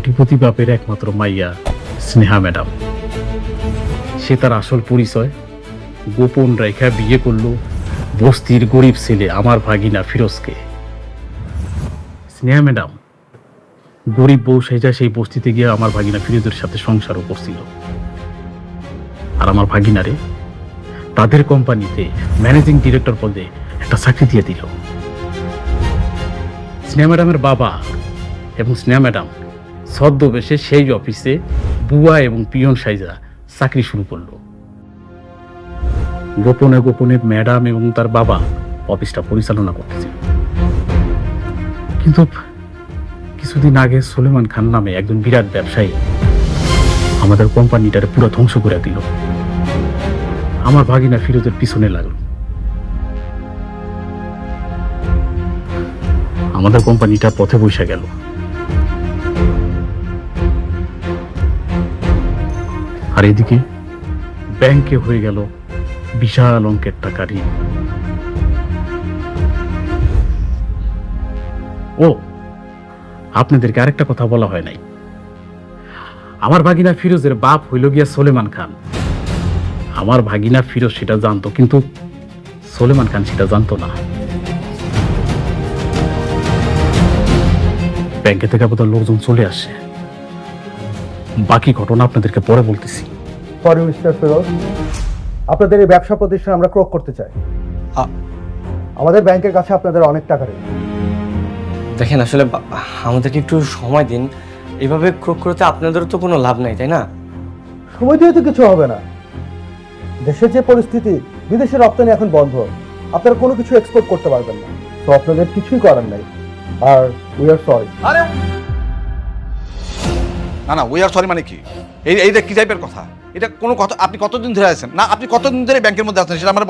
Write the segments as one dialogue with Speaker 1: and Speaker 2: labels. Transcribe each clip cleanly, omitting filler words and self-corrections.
Speaker 1: কোটিপতি বাপের একমাত্র মাইয়া স্নেহা ম্যাডাম। সে তার আসল পরিচয় গোপন রেখা বিয়ে করলো বস্তির গরিব ছেলে আমার ভাগিনা ফিরোজকে। স্নেহা ম্যাডাম গরিব বউ সেজা সেই বস্তিতে গিয়ে আমার ভাগিনা ফিরোজের সাথে সংসারও করছিল। আর আমার ভাগিনারে তাদের কোম্পানিতে ম্যানেজিং ডিরেক্টর পদে একটা চাকরি দিয়ে দিল। স্নেহা ম্যাডামের বাবা এবং স্নেহা ম্যাডাম ছদ্মবেশে সেই অফিসে বুয়া এবং পিয়ন সাইজা চাকরি শুরু করলো। গোপনে গোপনে ম্যাডাম এবং তার বাবা অফিসটা পরিচালনা করতেছিল। কিন্তু কিছুদিন আগে সুলেমান খান নামে একজন বিরাট ব্যবসায়ী আমাদের কোম্পানিটারে পুরো ধ্বংস করে দিল। আমার ভাগিনা ফিরোজের পিছনে লাগলো। আমাদের কোম্পানিটা পথে বসে গেল। আর এদিকে ব্যাংকে হয়ে গেল বিশাল অঙ্কের টাকা ঋণ। ও আপনাদেরকে আরেকটা কথা বলা হয় নাই, আমার ভাগিনা ফিরোজের বাপ হইল গিয়া সুলেমান খান। আমার ভাগিনা ফিরোজ সেটা জানতো, কিন্তু সুলেমান খান সেটা জানতো না। ব্যাংকে থেকে বোধহয় লোকজন চলে আসে। বাকি ঘটনা আপনাদেরকে পরে বলতেছি।
Speaker 2: সরি মিস্টার ফিরোজ, আপনাদের এই ব্যবসা প্রতিষ্ঠান আমরা ক্রোক করতে চাই। আমাদের ব্যাংকের কাছে আপনাদের অনেক টাকা ঋণ।
Speaker 3: দেখেন আসলে আমাদেরকে একটু সময় দিন। এভাবে ক্রোক করতে আপনাদেরও তো কোনো লাভ নাই, তাই না?
Speaker 2: সময় দিয়ে তো কিছু হবে না। দেশের যে পরিস্থিতি, বিদেশে রপ্তানি এখন বন্ধ, আপনারা কোনো কিছু এক্সপোর্ট করতে পারবেন না। তো আপনাদের কিছুই করার নাই। আর উই আর সরি।
Speaker 4: আরে না উই আর সরি মানে কি? এইটা কি টাইপের কথা? এটা কোনো কথা? আপনি কতদিন ধরে আছেন না? আপনি কতদিন ধরে ব্যাংকের মধ্যে আছেন সেটা আমার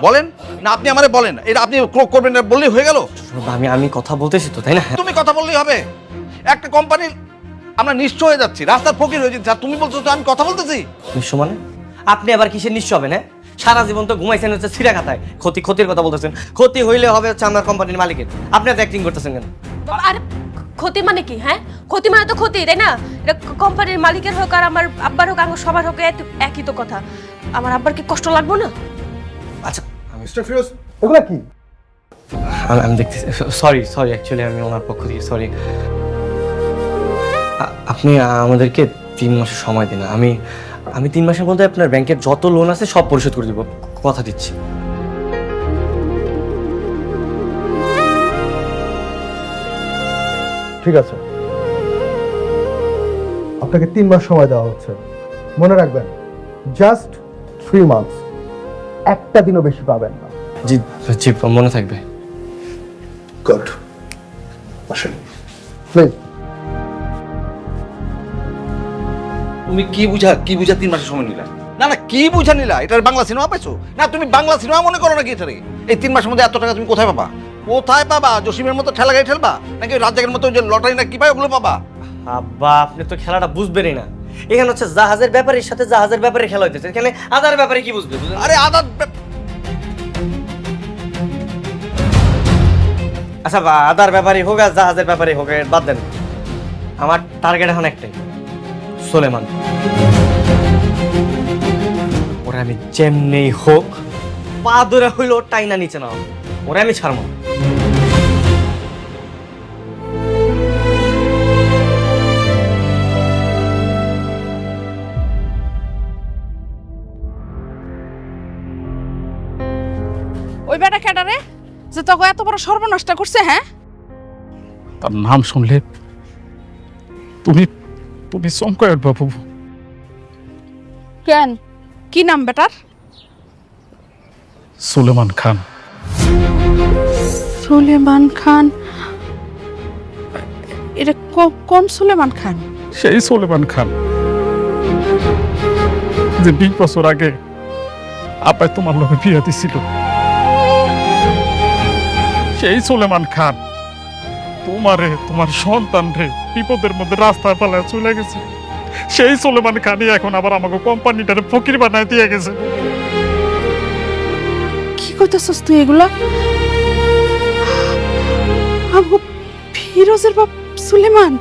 Speaker 4: বলেন না। আপনি আমারে বলেন, এটা আপনি ক্রোক করবেন না বললেই হয়ে গেল।
Speaker 3: আমি কথা বলতেছি তো, তাই না?
Speaker 4: তুমি কথা বললেই হবে? একটা কোম্পানি আমরা নিশ্চয় হয়ে যাচ্ছি, রাস্তার ফকির হয়ে যাচ্ছি, আর তুমি বলছো তো আমি কথা বলতেছি।
Speaker 3: নিশ্চয় মানে আপনি আবার কিসের নিশ্চয় হবেন? হ্যাঁ, সারা জীবন তো ঘুমাইছেন হচ্ছে ছিঁড়া খাতায়। ক্ষতির কথা বলতেছেন। ক্ষতি হইলে হবে হচ্ছে আমার কোম্পানির মালিকের। আপনি এত অ্যাক্টিং করতেছেন কেন?
Speaker 5: আরে ক্ষতি মানে কি? হ্যাঁ, ক্ষতি মানে তো ক্ষতি, তাই না? এটা কোম্পানির মালিকের হোক আর আমার আব্বার হোক, আমার সবার হোক, একই তো কথা। আমার আব্বার কি কষ্ট লাগবে না?
Speaker 3: আচ্ছা
Speaker 2: মিস্টার ফিরোজ, এগুলা কি?
Speaker 3: আমি দেখতেছি। সরি অ্যাকচুয়ালি আমি ওনার পক্ষ থেকে সরি। আপনি আমাদেরকে 3 মাসের সময় দিন। আমি 3 মাসের মধ্যে আপনার ব্যাংকের যত লোন আছে সব পরিশোধ করে দিব, কথা দিচ্ছি।
Speaker 2: ঠিক আছে, আপনাকে 3 মাস সময় দেওয়া হচ্ছে। মনে রাখবেন, জাস্ট 3 মান্থস, একটা দিনও বেশি পাবেন না।
Speaker 3: জি জি, মনে থাকবে।
Speaker 2: গুড, আসেন প্লিজ।
Speaker 4: তুমি কি বুঝা 3 মাসের সময় নিলা? না কি বুঝা নিলা? এটার বাংলা সিনেমা পাইছো না? তুমি বাংলা সিনেমা মনে করো নাকি এটারে? এই 3 মাসের মধ্যে এত টাকা তুমি কোথায় পাবা? জসিমের মতো ঠেলা গাড়ি ঠেলবা, নাকি রাজ্জাকের মতো যে লটারি না কি পায় ওগুলো পাবা?
Speaker 3: আব্বা আপনি তো খেলাটা বুঝবেনই না। এখানে হচ্ছে জাহাজের ব্যাপারের সাথে জাহাজের ব্যাপারে খেলা হইতেছে। এখানে আদার ব্যাপারে কি বুঝবে?
Speaker 4: আরে আদার
Speaker 3: আচ্ছা, আদার ব্যাপারে হোক আর জাহাজের ব্যাপারে হোক, বাদ দেন। আমার টার্গেট এখন একটাই, সুলেমান। ওরা আমি যেমনি হোক পা ধরে হইলো টাইনা নিচে নাও, ওরা আমি ছাড়বো না।
Speaker 6: ওই বেটা কেডা রে যে তোকে এত বড় সর্বনষ্ট করছে? হ্যাঁ,
Speaker 1: তার নাম শুনলে তুমি চমকায় উঠবা বাবু।
Speaker 6: কেন? কি নাম বেটার?
Speaker 1: সুলেমান খান।
Speaker 6: সুলেমান খান? এটা কোন সুলেমান খান?
Speaker 1: সেই সুলেমান খান যে 20 বছর আগে আপায় তোমার লোকে বিয়ে দিছিল। সেই সুলেমান খান তোমার সন্তান রে বিপদের মধ্যে রাস্তায় পালায় চলে গেছে। সেই সুলেমান খানই এখন আবার আমাকে কোম্পানিটারে ফকির বানায় দিয়ে গেছে।
Speaker 6: কি কইতাছস তুই এগুলা? ফিরোজের বাপ সুলেমান?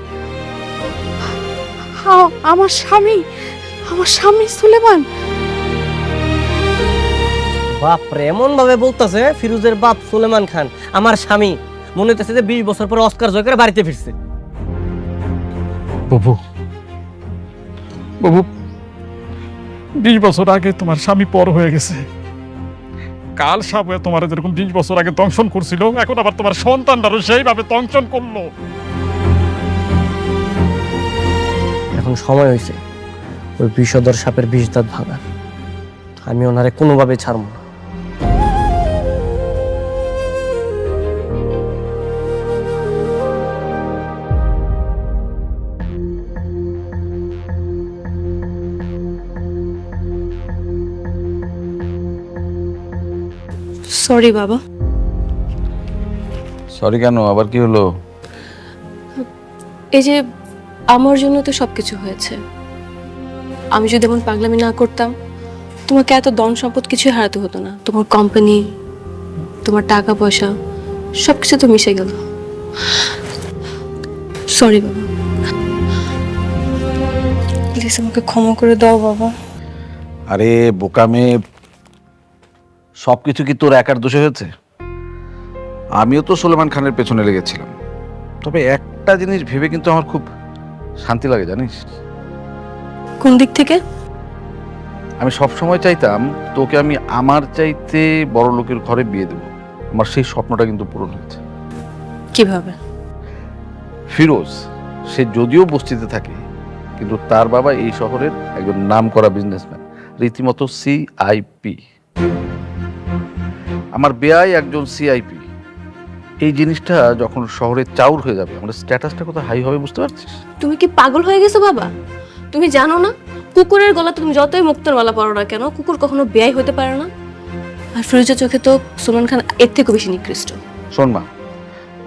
Speaker 6: আমার স্বামী সুলেমান।
Speaker 3: বাপ রে, এমন ভাবে বলতেছে ফিরোজের বাপ সুলেমান খান আমার স্বামী, মনে হইতেছে যে 20 বছর পর অস্কার জয় করে বাড়িতে ফিরছে।
Speaker 1: বাবু বাবু 20 বছর আগে তোমার স্বামী পর হয়ে গেছে। কাল সাবুয়ে তোমার যেরকম 20 বছর আগে দংশন করছিল, এখন আবার তোমার সন্তানটারও সেইভাবে দংশন করলো।
Speaker 3: এখন সময় হয়েছে ওই বিষধর সাপের বিষ দাঁত ভাঙা। আমি ওনারে কোনোভাবে ছাড়বো না।
Speaker 5: সরি বাবা।
Speaker 4: সরি কেন, আবার কি হলো?
Speaker 5: এই যে আমার জন্য তো সবকিছু হয়েছে। আমি যদি এমন পাগলামি না করতাম, তোমাকে এত ধন সম্পদ কিছু হারাতে হতো না। তোমার কোম্পানি, তোমার টাকা পয়সা সবকিছু তো মিশে গেল। সরি বাবা, প্লিজ আমাকে ক্ষমা করে দাও বাবা।
Speaker 4: আরে বোকা মেয়ে, সবকিছু কি তোর একার দোষে হয়েছে? আমিও তো সুলেমান খানের পেছনে লেগেছিলাম, তবে একটা জিনিস ভেবে কিন্তু আমার খুব শান্তি লাগে জানিস।
Speaker 5: কোন দিক থেকে?
Speaker 4: আমি সব সময় চাইতাম তোকে আমি আমার চাইতে বড় লোকের ঘরে বিয়ে দেব। আমার সেই স্বপ্নটা কিন্তু পূরণ হয়েছে।
Speaker 5: কিভাবে?
Speaker 4: ফিরোজ, সে যদিও বস্তিতে থাকে, কিন্তু তার বাবা এই শহরের একজন নামকরা বিজনেসম্যান, রীতিমতো সিআইপি। আমার বেয়াই একজন সিআইপি। এই জিনিসটা যখন শহরে চাউর হয়ে যাবে, আমাদের স্ট্যাটাসটা কত হাই হবে বুঝতে পারছিস?
Speaker 5: তুমি কি পাগল হয়ে গেছো বাবা? তুমি জানো না, কুকুরের গলা তুমি যতই মুক্তার মালা পরো না কেন, কুকুর কখনো বেয়াই হতে পারে না। আর ফিরোজের চোখে তো সুলেমান খান এর থেকেও বেশি নিকৃষ্ট।
Speaker 4: শোন মা,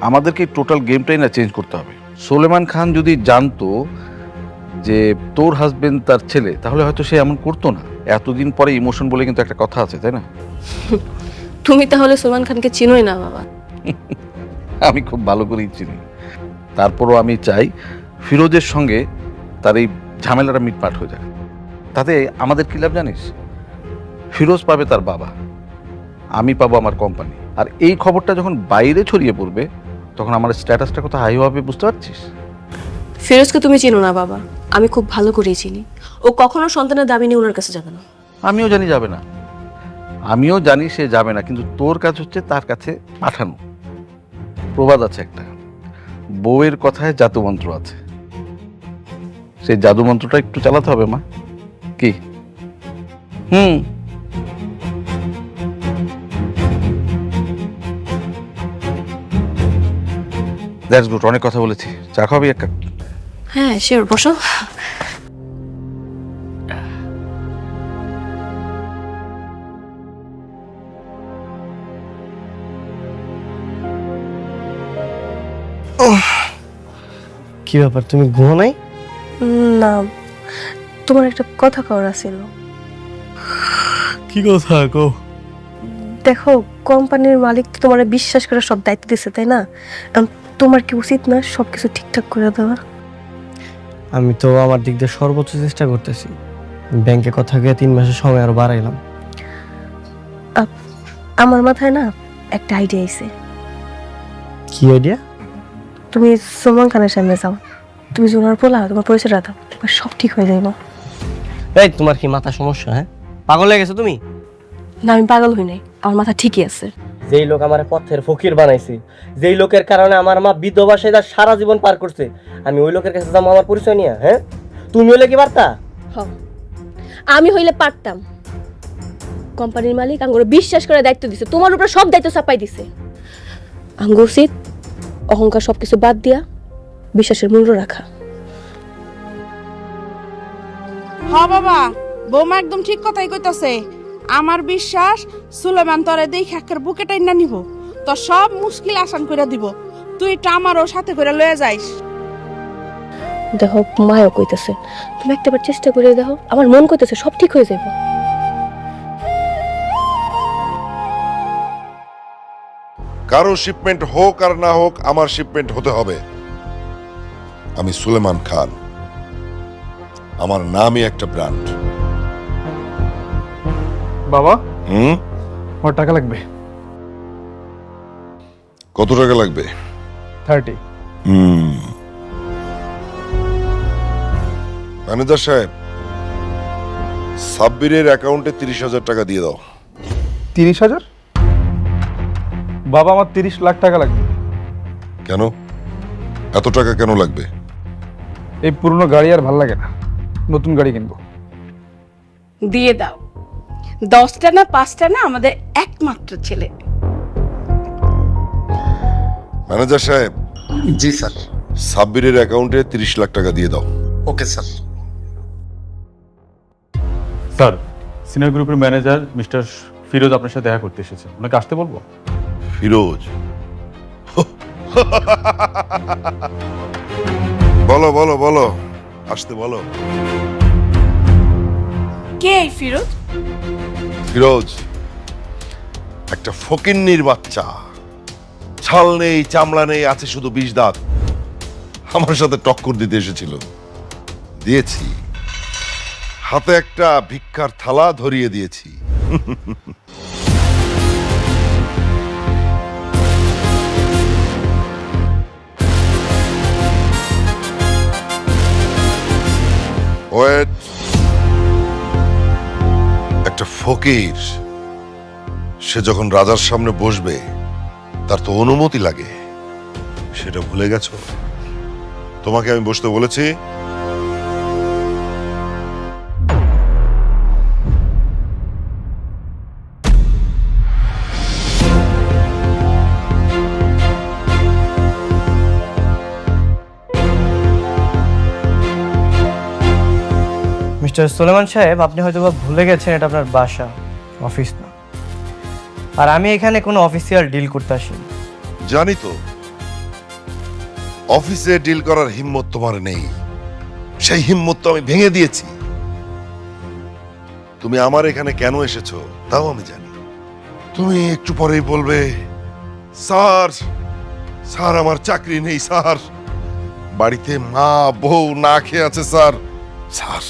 Speaker 4: আমাদেরকে টোটাল গেমটাই না চেঞ্জ করতে হবে। সুলেমান খান যদি জানতো যে তোর হাজবেন্ড তার ছেলে, তাহলে হয়তো সে এমন করতো না। এতদিন পরে ইমোশন বলে কিন্তু একটা কথা আছে, তাই না?
Speaker 5: তুমি তাহলে সুলেমান খানকে চিনোই না বাবা।
Speaker 4: আমি খুব ভালো করেই চিনি। তারপরও আমি চাই ফিরোজের সঙ্গে তার এই ঝামেলাটা মিটমাট হয়ে যায়। তাতে আমাদের কি লাভ জানিস? ফিরোজ পাবে তার বাবা, আমি পাবো আমার কোম্পানি। আর এই খবরটা যখন বাইরে ছড়িয়ে পড়বে, তখন আমার স্ট্যাটাসটা কত হাই হবে বুঝতে পারছিস?
Speaker 5: ফিরোজকে তুমি চিনো না বাবা, আমি খুব ভালো করেই চিনি। ও কখনো সন্তানের দাবি নিয়ে ওনার কাছে যাবে না।
Speaker 4: আমিও জানি যাবে না, আমিও জানি সে যাবে না, কিন্তু তোর কাজ হচ্ছে তার কাছে পাঠানো। প্রবাদ আছে একটা, বউয়ের কথায় জাদুমন্ত্র আছে। সেই জাদুমন্ত্রটা একটু চালাতে হবে মা। কি? দ্যাটস গুড, অনেক কথা বলেছি। চা খাবি এক কাপ?
Speaker 5: হ্যাঁ শিওর, বসো।
Speaker 3: কি ব্যাপার, তুমি ঘুমো নাই?
Speaker 5: না, তোমার একটা কথা কওয়ার ছিল।
Speaker 1: কি কথা গো?
Speaker 5: দেখো, কোম্পানির মালিক তো তোমার বিশ্বাস করে সব দায়িত্ব দিচ্ছে, তাই না? তোমার কি উচিত না সবকিছু ঠিকঠাক করে দেওয়া?
Speaker 3: আমি তো আমার দিক দিয়ে সর্বোচ্চ চেষ্টা করতেছি। ব্যাংকে কথা গিয়ে 3 মাসের সময় আরো বাড়াইলাম।
Speaker 5: আমার মাথায় না একটা আইডিয়া আইছে।
Speaker 3: কি আইডিয়া?
Speaker 5: তুমি সুলেমান খানের সামনে যাও, তুমি জোনার পোলা, তোমার পরিচয়টা দাও, সব ঠিক হয়ে যাইব।
Speaker 3: এই তোমার কি মাথা সমস্যা? হ্যাঁ, পাগল হয়ে গেছো তুমি?
Speaker 5: না, আমি পাগল হই নাই, আমার মাথা ঠিকই আছে।
Speaker 3: যেই লোক আমার পথের ফকির বানাইছে, যেই লোকের কারণে আমার মা বিধবা সেটা সারা জীবন পার করছে, আমি ওই লোকের কাছে যাবো আমার পরিচয় নিয়ে? হ্যাঁ, তুমি হলে কি পারতা?
Speaker 5: আমি হইলে পারতাম। কোম্পানির মালিক আঙ্গুরে বিশ্বাস করে দায়িত্ব দিছে, তোমার উপরে সব দায়িত্ব চাপাই দিছে। আঙ্গুর উচিত অহংকার সবকিছু বাদ দিয়া বিশ্বাসের মূল্য রাখা।
Speaker 6: হ্যাঁ বাবা, বৌমা একদম ঠিক কথাই কইতাছে। আমার বিশ্বাস সুলেমান তোরে দেখে একের বুকে টাইনা নিব, তো সব মুশকিল আসান করে দিব। তুই এটা আমারও সাথে করে লয়ে যাইস।
Speaker 5: দেখো, মায়ও কইতেছে, তুমি একটাবার চেষ্টা করে দেখো। আমার মন কইতেছে সব ঠিক হয়ে যাবে।
Speaker 7: কারো শিপমেন্ট হোক আর না হোক, আমার শিপমেন্ট হতে হবে। আমি সুলেমান খান, আমার নামই একটা ব্র্যান্ড।
Speaker 8: বাবা
Speaker 7: হুম,
Speaker 8: আমার টাকা লাগবে
Speaker 7: কত টাকা লাগবে?
Speaker 8: 30।
Speaker 7: ম্যানেজার সাহেব, সাব্বিরের অ্যাকাউন্টে 30,000 টাকা দিয়ে দাও।
Speaker 8: 30,000? বাবা আমার 30 লাখ টাকা লাগবে।
Speaker 7: কেন এত টাকা কেন লাগবে?
Speaker 8: এই পুরনো গাড়ি আর ভাল লাগে না, নতুন গাড়ি কিনবো।
Speaker 6: দিয়ে দাও। 10টা না 5টা না আমাদের একমাত্র ছেলে।
Speaker 7: ম্যানেজার সাহেব,
Speaker 9: জি স্যার।
Speaker 7: সাব্বিরের অ্যাকাউন্টে 30 লাখ টাকা দিয়ে দাও।
Speaker 9: Okay sir.
Speaker 10: স্যার, সিনিয়র গ্রুপের ম্যানেজার মিস্টার ফিরোজ আপনার সাথে দেখা করতে এসেছে, ওনাকে আসতে বলবো?
Speaker 7: ফিরোজ? বলো বলো বলো, আসতে বলো।
Speaker 6: কে এই ফিরোজ?
Speaker 7: ফিরোজ একটা ফকিন্নির বাচ্চা, ছাল নেই চামড়া নেই, আছে শুধু 20 দাঁত। আমার সাথে টক্কর দিতে এসেছিল, দিয়েছি। হাতে একটা ভিক্ষার থালা ধরিয়ে দিয়েছি। ওয়েট, একটা ফকির সে যখন রাজার সামনে বসবে তার তো অনুমতি লাগে, সেটা ভুলে গেছো? তোমাকে আমি বসতে বলেছি?
Speaker 3: মিস্টার সুলেমান সাহেব, আপনি হয়তো বা ভুলে গেছেন এটা আপনার বাসা, অফিস না। আর আমি এখানে কোনো অফিসিয়াল ডিল করতে আসিনি।
Speaker 7: জানি তো, অফিসে ডিল করার হিম্মত তোমার নেই, সেই হিম্মত তো আমি ভেঙে দিয়েছি। তুমি আমার এখানে কেন এসেছো তাও আমি জানি। তুমি একটু পরেই বলবে, স্যার স্যার আমার চাকরি নেই স্যার, বাড়িতে মা বউ না খেয়ে আছে স্যার, স্যার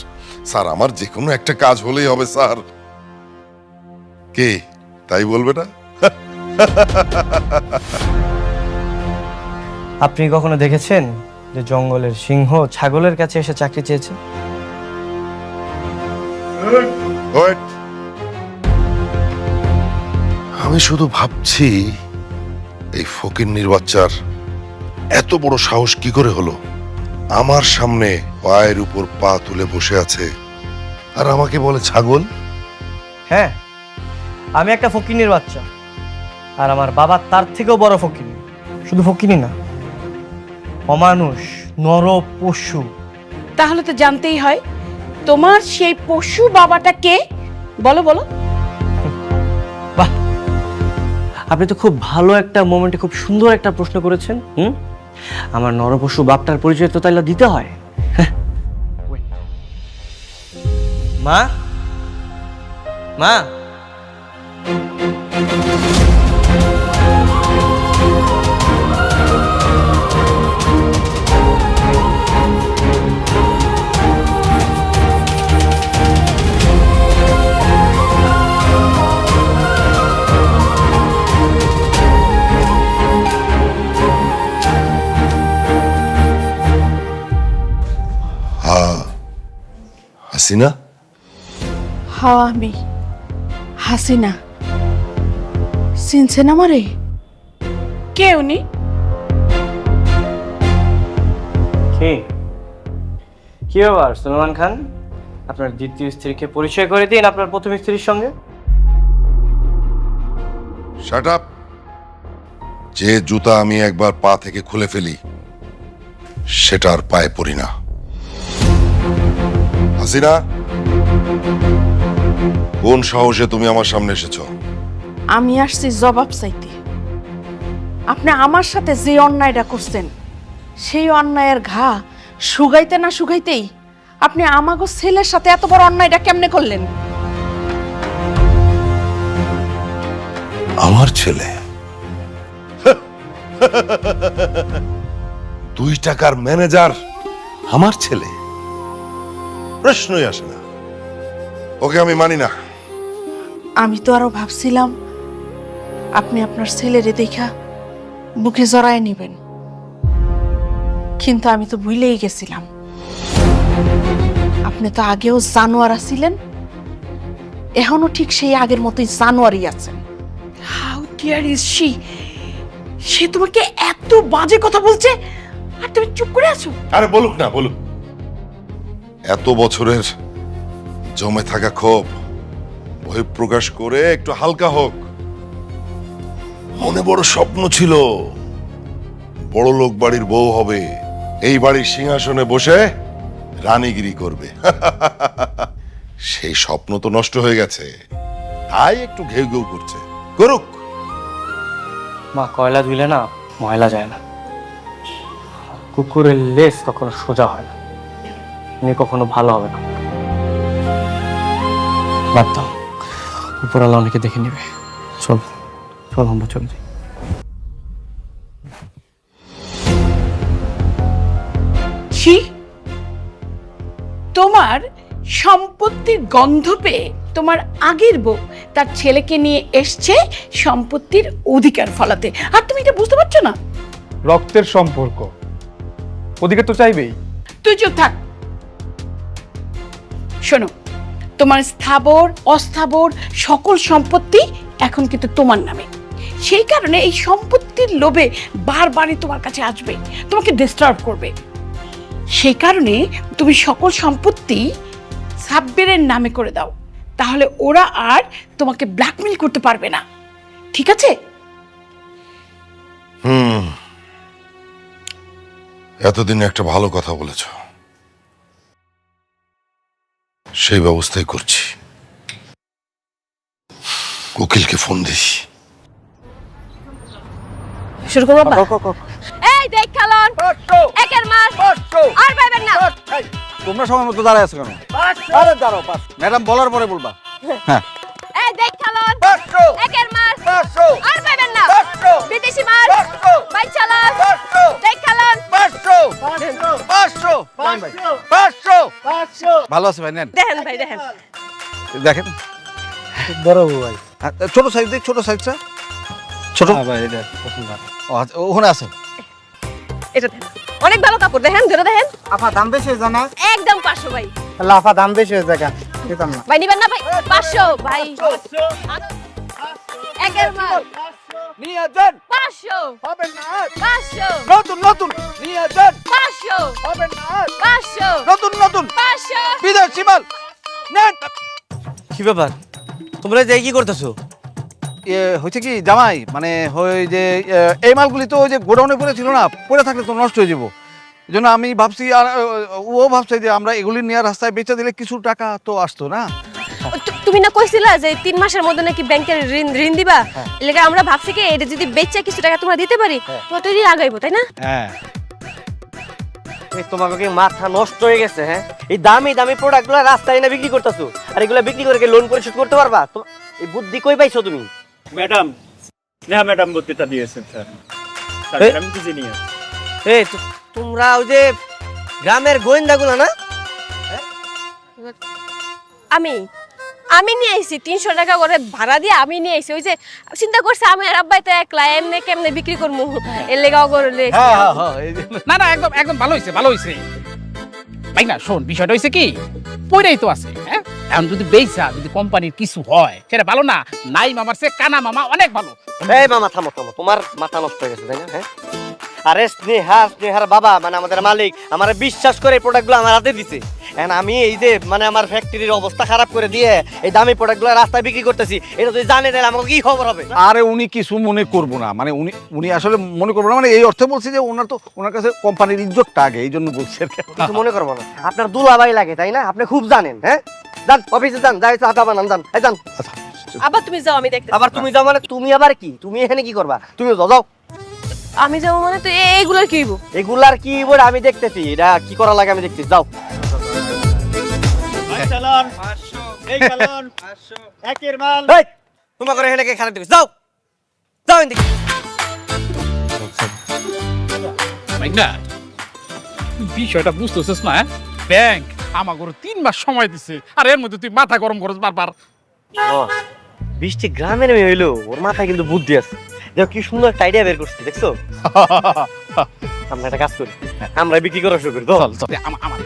Speaker 7: স্যার আমার যে কোনো একটা কাজ হলেই হবে স্যার। কে তাই বলবে না?
Speaker 3: আপনি কখনো দেখেছেন যে জঙ্গলের সিংহ ছাগলের কাছে এসে চাকরি চেয়েছে?
Speaker 7: Wait. আমি শুধু ভাবছি এই ফকিন্নির বাচ্চার এত বড় সাহস কি করে হলো? আমার সামনে পায়ের উপর পা তুলে বসে আছে আর আমাকে বলে ছাগল।
Speaker 3: হ্যাঁ, আমি একটা ফকিনীর বাচ্চা, আর আমার বাবা তার থেকেও বড় ফকিনী। শুধু ফকিনী না, অমানুষ, নর পশু।
Speaker 6: তাহলে তো জানতেই হয় তোমার সেই পশু বাবাটা কে। বলো বলো।
Speaker 3: বাহ, আপনি তো খুব ভালো একটা মোমেন্টে খুব সুন্দর একটা প্রশ্ন করেছেন। আমার নরপশু বাপটার পরিচয় তো তাইলে দিতে হয়। মা, মা,
Speaker 7: হাসিনা?
Speaker 6: হ্যাঁ, আমি হাসিনা। চিনছেন আমারে? কে উনি?
Speaker 3: কি ব্যাপার সুলেমান খান, আপনার দ্বিতীয় স্ত্রীকে পরিচয় করে দিন আপনার প্রথম স্ত্রীর সঙ্গে।
Speaker 7: Shut up. যে জুতা আমি একবার পা থেকে খুলে ফেলি সেটা আর পায়ে পড়ি না। হাসিনা, কোন সাহসে তুমি আমার সামনে এসেছো?
Speaker 6: আমি আসছি জবাব চাইতে। আপনি আমার সাথে যে অন্যায়টা করছেন, সেই অন্যায়ের ঘা শুকাইতে না শুকাইতেই আপনি আমাগো ছেলের সাথে এত বড় অন্যায়টা কেমনে করলেন?
Speaker 7: আমার ছেলে 2 টাকার ম্যানেজার আমার ছেলে? প্রশ্নই আসে না। ওকে আমি মানি না।
Speaker 6: আমি তো আরো ভাবছিলাম আপনি আপনার ছেলেরে দেখা বুকে জড়ায় নেবেন, কিন্তু আমি তো ভুলেই গেছিলাম আপনি তো আগেও জানোয়ার ছিলেন, এখনো ঠিক সেই আগের মতোই জানোয়ারই আছেন। How dear is she? সে তোমাকে এত বাজে কথা বলছে আর তুমি চুপ করে আছো?
Speaker 7: আরে বলুক না, বলুক। এত বছরের জমে থাকা ক্ষোভ বহিঃপ্রকাশ করে একটু হালকা হোক। মনে বড় স্বপ্ন ছিল, বড় লোক বাড়ির বউ হবে, এই বাড়ির সিংহাসনে বসে রানীগিরি করবে। সেই স্বপ্ন তো নষ্ট হয়ে গেছে, তাই একটু ঘেউ ঘেউ করছে। করুক।
Speaker 3: মা, কয়লা ধুইলে না ময়লা যায় না, কুকুরের লেজ কখনো সোজা হয় না, উনি কখনো ভালো হবে না। বাদ দাও, উপরওয়ালা অনেকে দেখে নিবে। চল চল, আমরা চলে যাই।
Speaker 6: ছি, তোমার সম্পত্তির গন্ধ পেয়ে তোমার আগের বউ তার ছেলেকে নিয়ে এসছে সম্পত্তির অধিকার ফলাতে, আর তুমি এটা বুঝতে পারছো না?
Speaker 8: রক্তের সম্পর্ক, অধিকার তো চাইবেই।
Speaker 6: তুই চুপ থাক। শোনো, তোমার স্থাবর অস্থাবর সকল সম্পত্তি এখন কিন্তু তোমার নামে। সেই কারণে এই সম্পত্তির লোভে বারবারই তোমার কাছে আসবে, তোমাকে ডিস্টার্ব করবে। সেই কারণে তুমি সকল সম্পত্তি সাব্বিরের নামে করে দাও, তাহলে ওরা আর তোমাকে ব্ল্যাকমেল করতে পারবে না, ঠিক আছে?
Speaker 7: এতদিন একটা ভালো কথা বলেছ, সেই ব্যবস্থাই করছি। উকিলকে ফোন দিস।
Speaker 5: শুরু করব বাবা। এই দেখ খালন, একের মার আর পাইবেন না।
Speaker 4: তোমরা সময় মতো দাঁড়ায় আছো কেন? আরে দাঁড়াও, ম্যাডাম বলার পরে বলবা। হ্যাঁ,
Speaker 5: এই দেখ খালন, একের মার আর পাইবেন না। বিদেশি মার ভাই চালান, দেখ খালন।
Speaker 4: 500 ভালো আছে ভাই, নেন
Speaker 5: দেখেন ভাই, দেখেন
Speaker 4: দেখেন।
Speaker 3: বড় ভাই,
Speaker 4: ছোট সাইজ দেখ, ছোট সাইজটা ছোট।
Speaker 3: ভাই এটা পছন্দ।
Speaker 4: ও আচ্ছা, ওখানে আছে।
Speaker 5: এটা দেখেন, অনেক ভালো কাপড়, দেখেন ধরে দেখেন।
Speaker 3: আপা দাম বেশি হয়ে যায় না?
Speaker 5: একদম 500 ভাই।
Speaker 3: লাফা দাম বেশি হয়ে যায়, দিতাম না।
Speaker 5: ভাই নিবেন না ভাই? 500 ভাই। একের মার
Speaker 4: নিয়ে যান,
Speaker 5: 500
Speaker 4: হবে না।
Speaker 5: 500
Speaker 4: নতুন নতুন নিয়ে যান,
Speaker 5: 500
Speaker 4: হবে না।
Speaker 5: 500
Speaker 4: নতুন নতুন
Speaker 5: 500
Speaker 4: বিদেশি মাল নেন।
Speaker 3: কি ব্যাপার, তোমরা যে কি করতেছো?
Speaker 4: হয়েছে কি জামাই, মানে ওই যে এই মালগুলি তো ওই যে গোডাউনে পড়ে ছিল না, পড়ে থাকলে তো নষ্ট হয়ে যাবো। এই জন্য আমি ভাবছি, আর ও ভাবছে যে আমরা এগুলি নিয়ে রাস্তায় বেচে দিলে কিছু টাকা তো আসতো না।
Speaker 5: তুমি না কইছিলা যে 3 মাসের মধ্যে নাকি ব্যাংকের ঋণ দিবা, এলাকা আমরা ভাবছি কি এটা যদি বেচে কিছু টাকা তোমরা দিতে পারি তো তৈরি আগাইবো, তাই না?
Speaker 4: হ্যাঁ,
Speaker 3: তোমাকে কি মাথা নষ্ট হয়ে গেছে? হ্যাঁ, এই দামি দামি প্রোডাক্টগুলো রাস্তায় এনে বিক্রি করতেছো, আর এগুলো বিক্রি করে কি লোন পরিশোধ করতে পারবা? এই বুদ্ধি কই পাইছো তুমি?
Speaker 9: ম্যাডাম, স্নেহা ম্যাডাম বক্তৃতা দিয়েছেন স্যার। আমি কিছু নিয়ে
Speaker 3: এই তোমরা ওই যে গ্রামের গোয়েন্দাগুলো না?
Speaker 5: আমি নিয়ে আইছি 300 টাকা করে ভাড়া দিয়ে, আমি নিয়ে আইছি। ওই যে চিন্তা করছে আমি আর আব্বাই তো একলা, এমনি কেমনে বিক্রি করবো, এর লেগাও করলে।
Speaker 1: না না, একদম একদম ভালো হয়েছে, ভালো হয়েছে ভাই। না শোন, বিষয়টা হয়েছে কি, পয়রাই তো আছে। হ্যাঁ, এখন যদি বেচা যদি কোম্পানির কিছু হয় সেটা ভালো না। নাই মামার সে কানা মামা অনেক ভালো।
Speaker 3: এই মামা থামো থামো, তোমার মাথা নষ্ট হয়ে গেছে, তাই না? হ্যাঁ, আরে স্নেহার বাবা মানে আমাদের মালিক আমার বিশ্বাস করে এই প্রোডাক্টগুলো আমার হাতে দিছে। এখন আমি এই যে মানে আমার ফ্যাক্টরির অবস্থা খারাপ করে দিয়ে এই দামি প্রোডাক্টগুলো রাস্তায় বিক্রি করতেছি, এটা যদি জানে তাহলে আমাকে কি খবর হবে?
Speaker 4: আরে উনি কিছু মনে করবো না, মানে উনি আসলে মনে করবো না, মানে এই অর্থে বলছি যে ওনার কাছে কোম্পানির ইজ্জতটা আগে, এই জন্য বলছি আর কি।
Speaker 3: কিছু মনে করবো না, আপনার দুলাভাই লাগে, তাই না? আপনি খুব জানেন। হ্যাঁ, যান অফিসে যান, যাই চা বানান, যান। এই যান।
Speaker 5: আবার তুমি যাও, আমি দেখতে।
Speaker 3: আবার তুমি যাও মানে তুমি আবার কি? তুমি এখানে কি করবা? তুমি যাও।
Speaker 5: আমি যাবো মানে তো এইগুলোর কি হইব?
Speaker 3: এগুলার কি বলে আমি দেখতেছি, এটা কি করা লাগে আমি দেখতেছি। যাও।
Speaker 9: চালান 500, এই চালান 500, একের মাল।
Speaker 3: এই তোমাকে এখানে কে খারাপ দিবে? যাও যাও এদিকে।
Speaker 1: ভাই না, বিষয়টা বুঝতেছিস না? ব্যাংক আমাকে 3 মাস সময় দিছে আর এর মধ্যে তুই মাথা গরম করছ বারবার।
Speaker 3: বৃষ্টি গ্রামের মেয়ে হইলো, ওর মাথায় কিন্তু বুদ্ধি আছে। দেখো কি সুন্দর একটা আইডিয়া বের করছি, দেখছো? আমরা একটা কাজ করি, আমরা বিক্রি করা শুরু করি।
Speaker 1: চল চল আমার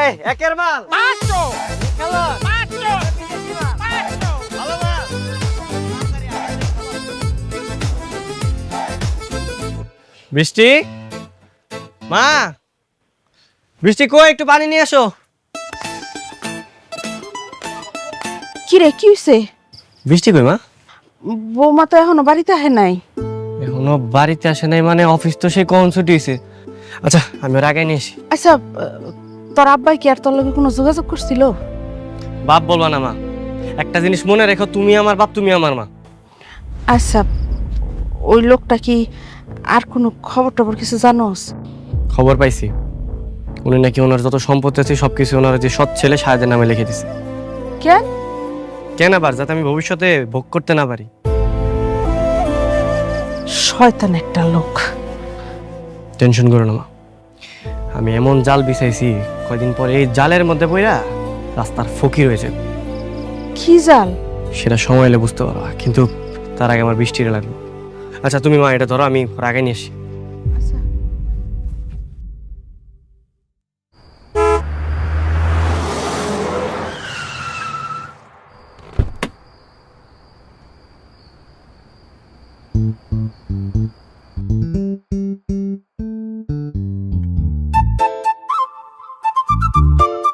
Speaker 3: এই একের মাল
Speaker 1: 500
Speaker 3: খেলো।
Speaker 1: 500
Speaker 3: ভালো মাল। বৃষ্টি, মা বৃষ্টি কই, একটু পানি নিয়ে আসো।
Speaker 6: কি রে, কি হইছে?
Speaker 3: বৃষ্টি কই মা?
Speaker 6: বৌমা তো এখনো বাড়িতে আহে নাই।
Speaker 3: এখনো বাড়িতে আসে নাই মানে? অফিস তো সেই কখন ছুটি হয়েছে। আচ্ছা আমি ওর আগে নিয়ে আসি।
Speaker 6: আচ্ছা, তোর আব্বাই কি আর তোর লগে কোনো যোগাযোগ করছিল?
Speaker 3: বাপ বলবা না মা, একটা জিনিস মনে রেখো, তুমি আমার বাপ, তুমি আমার মা।
Speaker 6: আচ্ছা, ওই লোকটা কি আর কোনো খবর টবর কিছু জানোস?
Speaker 3: খবর পাইছি, উনি নাকি ওনার যত সম্পত্তি আছে সবকিছু ওনার যে সৎ ছেলে শাহেদের নামে লিখে দিছে।
Speaker 6: কেন?
Speaker 3: কেন আবার? যাতে আমি ভবিষ্যতে ভোগ করতে না পারি।
Speaker 6: শয়তান একটা লোক।
Speaker 3: টেনশন করো না মা, আমি এমন জাল বিছাইছি, কয়দিন পরে এই জালের মধ্যে পইরা রাস্তার ফকির হয়েছে।
Speaker 6: কি জাল?
Speaker 3: সেটা সময় এলে বুঝতে পারবা, কিন্তু তার আগে আমার বৃষ্টিটা লাগবে। আচ্ছা তুমি মা এটা ধরো, আমি ওর আগে নিয়ে আসি।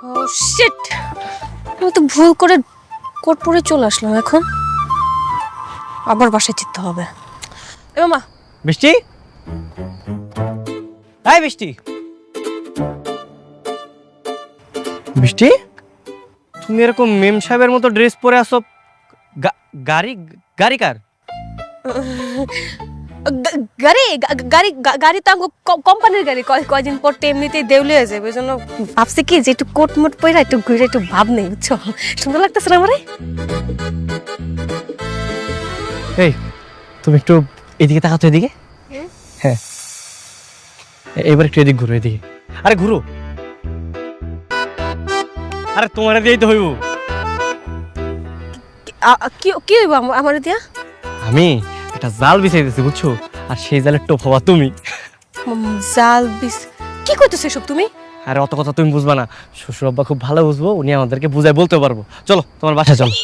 Speaker 5: ও শিট, আমি তো ভুল করে কোট পরে চলে আসলাম। এখন আবার বাসায় যেতে হবে। এ মামা,
Speaker 3: বৃষ্টি, এই বৃষ্টি, বৃষ্টি তুমি এরকম মেম সাহেবের মতো ড্রেস পরে আসো, গাড়ি গাড়ি কার?
Speaker 5: গাড়ি গাড়ি গাড়ি তো কোম্পানির গাড়ি। কয়দিন পর তো এমনিতেই দেউলে হয়ে যাবে, ওই জন্য ভাবছি কি যে একটু কোট মোট পরে একটু ঘুরে একটু ভাব নেই, বুঝছো? সুন্দর লাগতেছে না আমারে?
Speaker 3: এই তুমি একটু এদিকে তাকাতো, এদিকে। হ্যাঁ এবার একটু এদিক ঘুরো, এদিকে। আরে ঘুরো, আরে তোমার দিয়েই তো হইব।
Speaker 5: কি হইব আমার দিয়া?
Speaker 3: আমি একটা জাল বিছাইতেছি বুঝছো, আর সেই জালের টোপ হওয়া তুমি।
Speaker 5: জাল বিস কি কইতেছো এসব তুমি?
Speaker 3: আরে অত কথা তুমি বুঝবা না, শ্বশুর আব্বা খুব ভালো বুঝবো, উনি আমাদেরকে বুঝাই বলতে পারবো। চলো তোমার বাসায় চলো।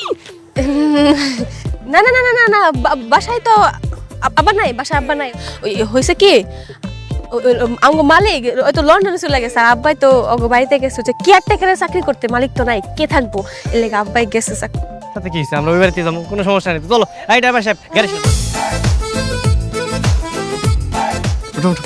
Speaker 5: না না না না না না, বাসায় তো আব্বা নাই, বাসায় আব্বা নাই। ওই হয়েছে কি, আমগো মালিক ওই তো লন্ডনে চলে গেছে, আর আব্বাই তো ওগো বাড়িতে গেছে যে কেয়ারটেকারের চাকরি করতে। মালিক তো নাই, কে থাকবো? এর লেগে আব্বাই গেছে।
Speaker 3: তাতে কি হয়েছে, আমরা ওই বাড়িতে যাবো, কোনো সমস্যা নেই। চলো এই ড্রাইভার সাহেব গাড়ি উঠো উঠো।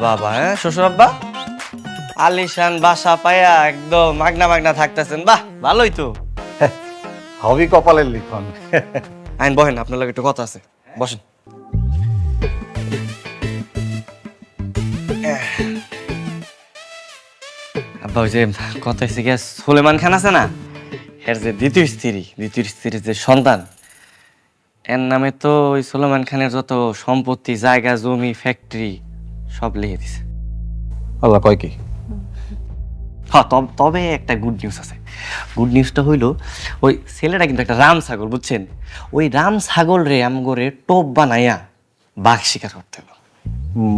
Speaker 3: বাবা, হ্যাঁ শ্বশুর আব্বা আলিশান বাসা পায়া একদম মাগনা মাগনা থাকতেছেন, বাহ ভালোই তো।
Speaker 4: হবি কপালের লিখন।
Speaker 3: আইন বহেন, আপনার লাগে একটু কথা আছে, বসেন। আব্বা ওই যে কথা হয়েছে কি, সুলেমান খান আছে না, এর যে দ্বিতীয় স্ত্রীর যে সন্তান, এর নামে তো ওই সুলেমান খানের যত সম্পত্তি, জায়গা জমি ফ্যাক্টরি সব লিখে দিছে।
Speaker 4: আল্লাহ কয় কি?
Speaker 3: হ্যাঁ তবে একটা গুড নিউজ আছে। গুড নিউজটা হইলো ওই ছেলেটা কিন্তু একটা রাম ছাগল, বুঝছেন? ওই রাম ছাগল রে আমগরে টোপ বানাইয়া বাঘ শিকার করতে হবে।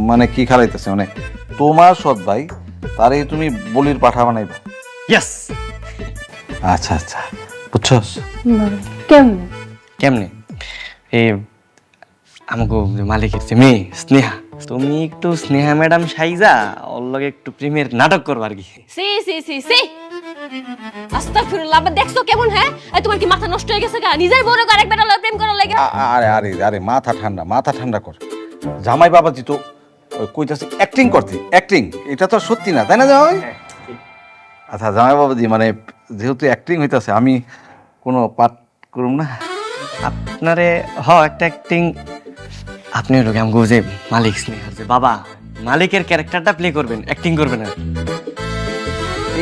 Speaker 4: মানে কি খারাইতেছে, মানে তোমার সৎ ভাই তারে তুমি বলির পাঠা বানাইবা?
Speaker 3: ইয়েস।
Speaker 4: আচ্ছা আচ্ছা, বুঝছস?
Speaker 5: কেমনে?
Speaker 3: কেমনে? এই আমাকে মালিকের যে মেয়ে স্নেহা, তুমি একটু স্নেহা ম্যাডাম সাইজা ওর লগে একটু প্রেমের নাটক করবা আর কি।
Speaker 5: সি সি সি সি, আস্তাগফিরুল্লাহ। আবার দেখছো কেমন? হ্যাঁ তোমার কি মাথা নষ্ট হয়ে গেছে? নিজের বড় আরেক বেটা লয় প্রেম করার লাগে?
Speaker 4: আরে আরে আরে মাথা ঠান্ডা কর। জামাই বাবাজি তো কইতাছে অ্যাক্টিং করতে, অ্যাক্টিং এটা তো সত্যি না, তাই না জামাই? আচ্ছা জামাই বাবাজি, মানে যেহেতু অ্যাক্টিং হইতাছে, আমি কোনো পাঠ করুম না?
Speaker 3: আপনারে একটা অ্যাক্টিং আপনি হলো আমগো যে মালিক স্নেহার যে বাবা, মালিকের ক্যারেক্টারটা প্লে করবেন, অ্যাক্টিং করবেন আর কি।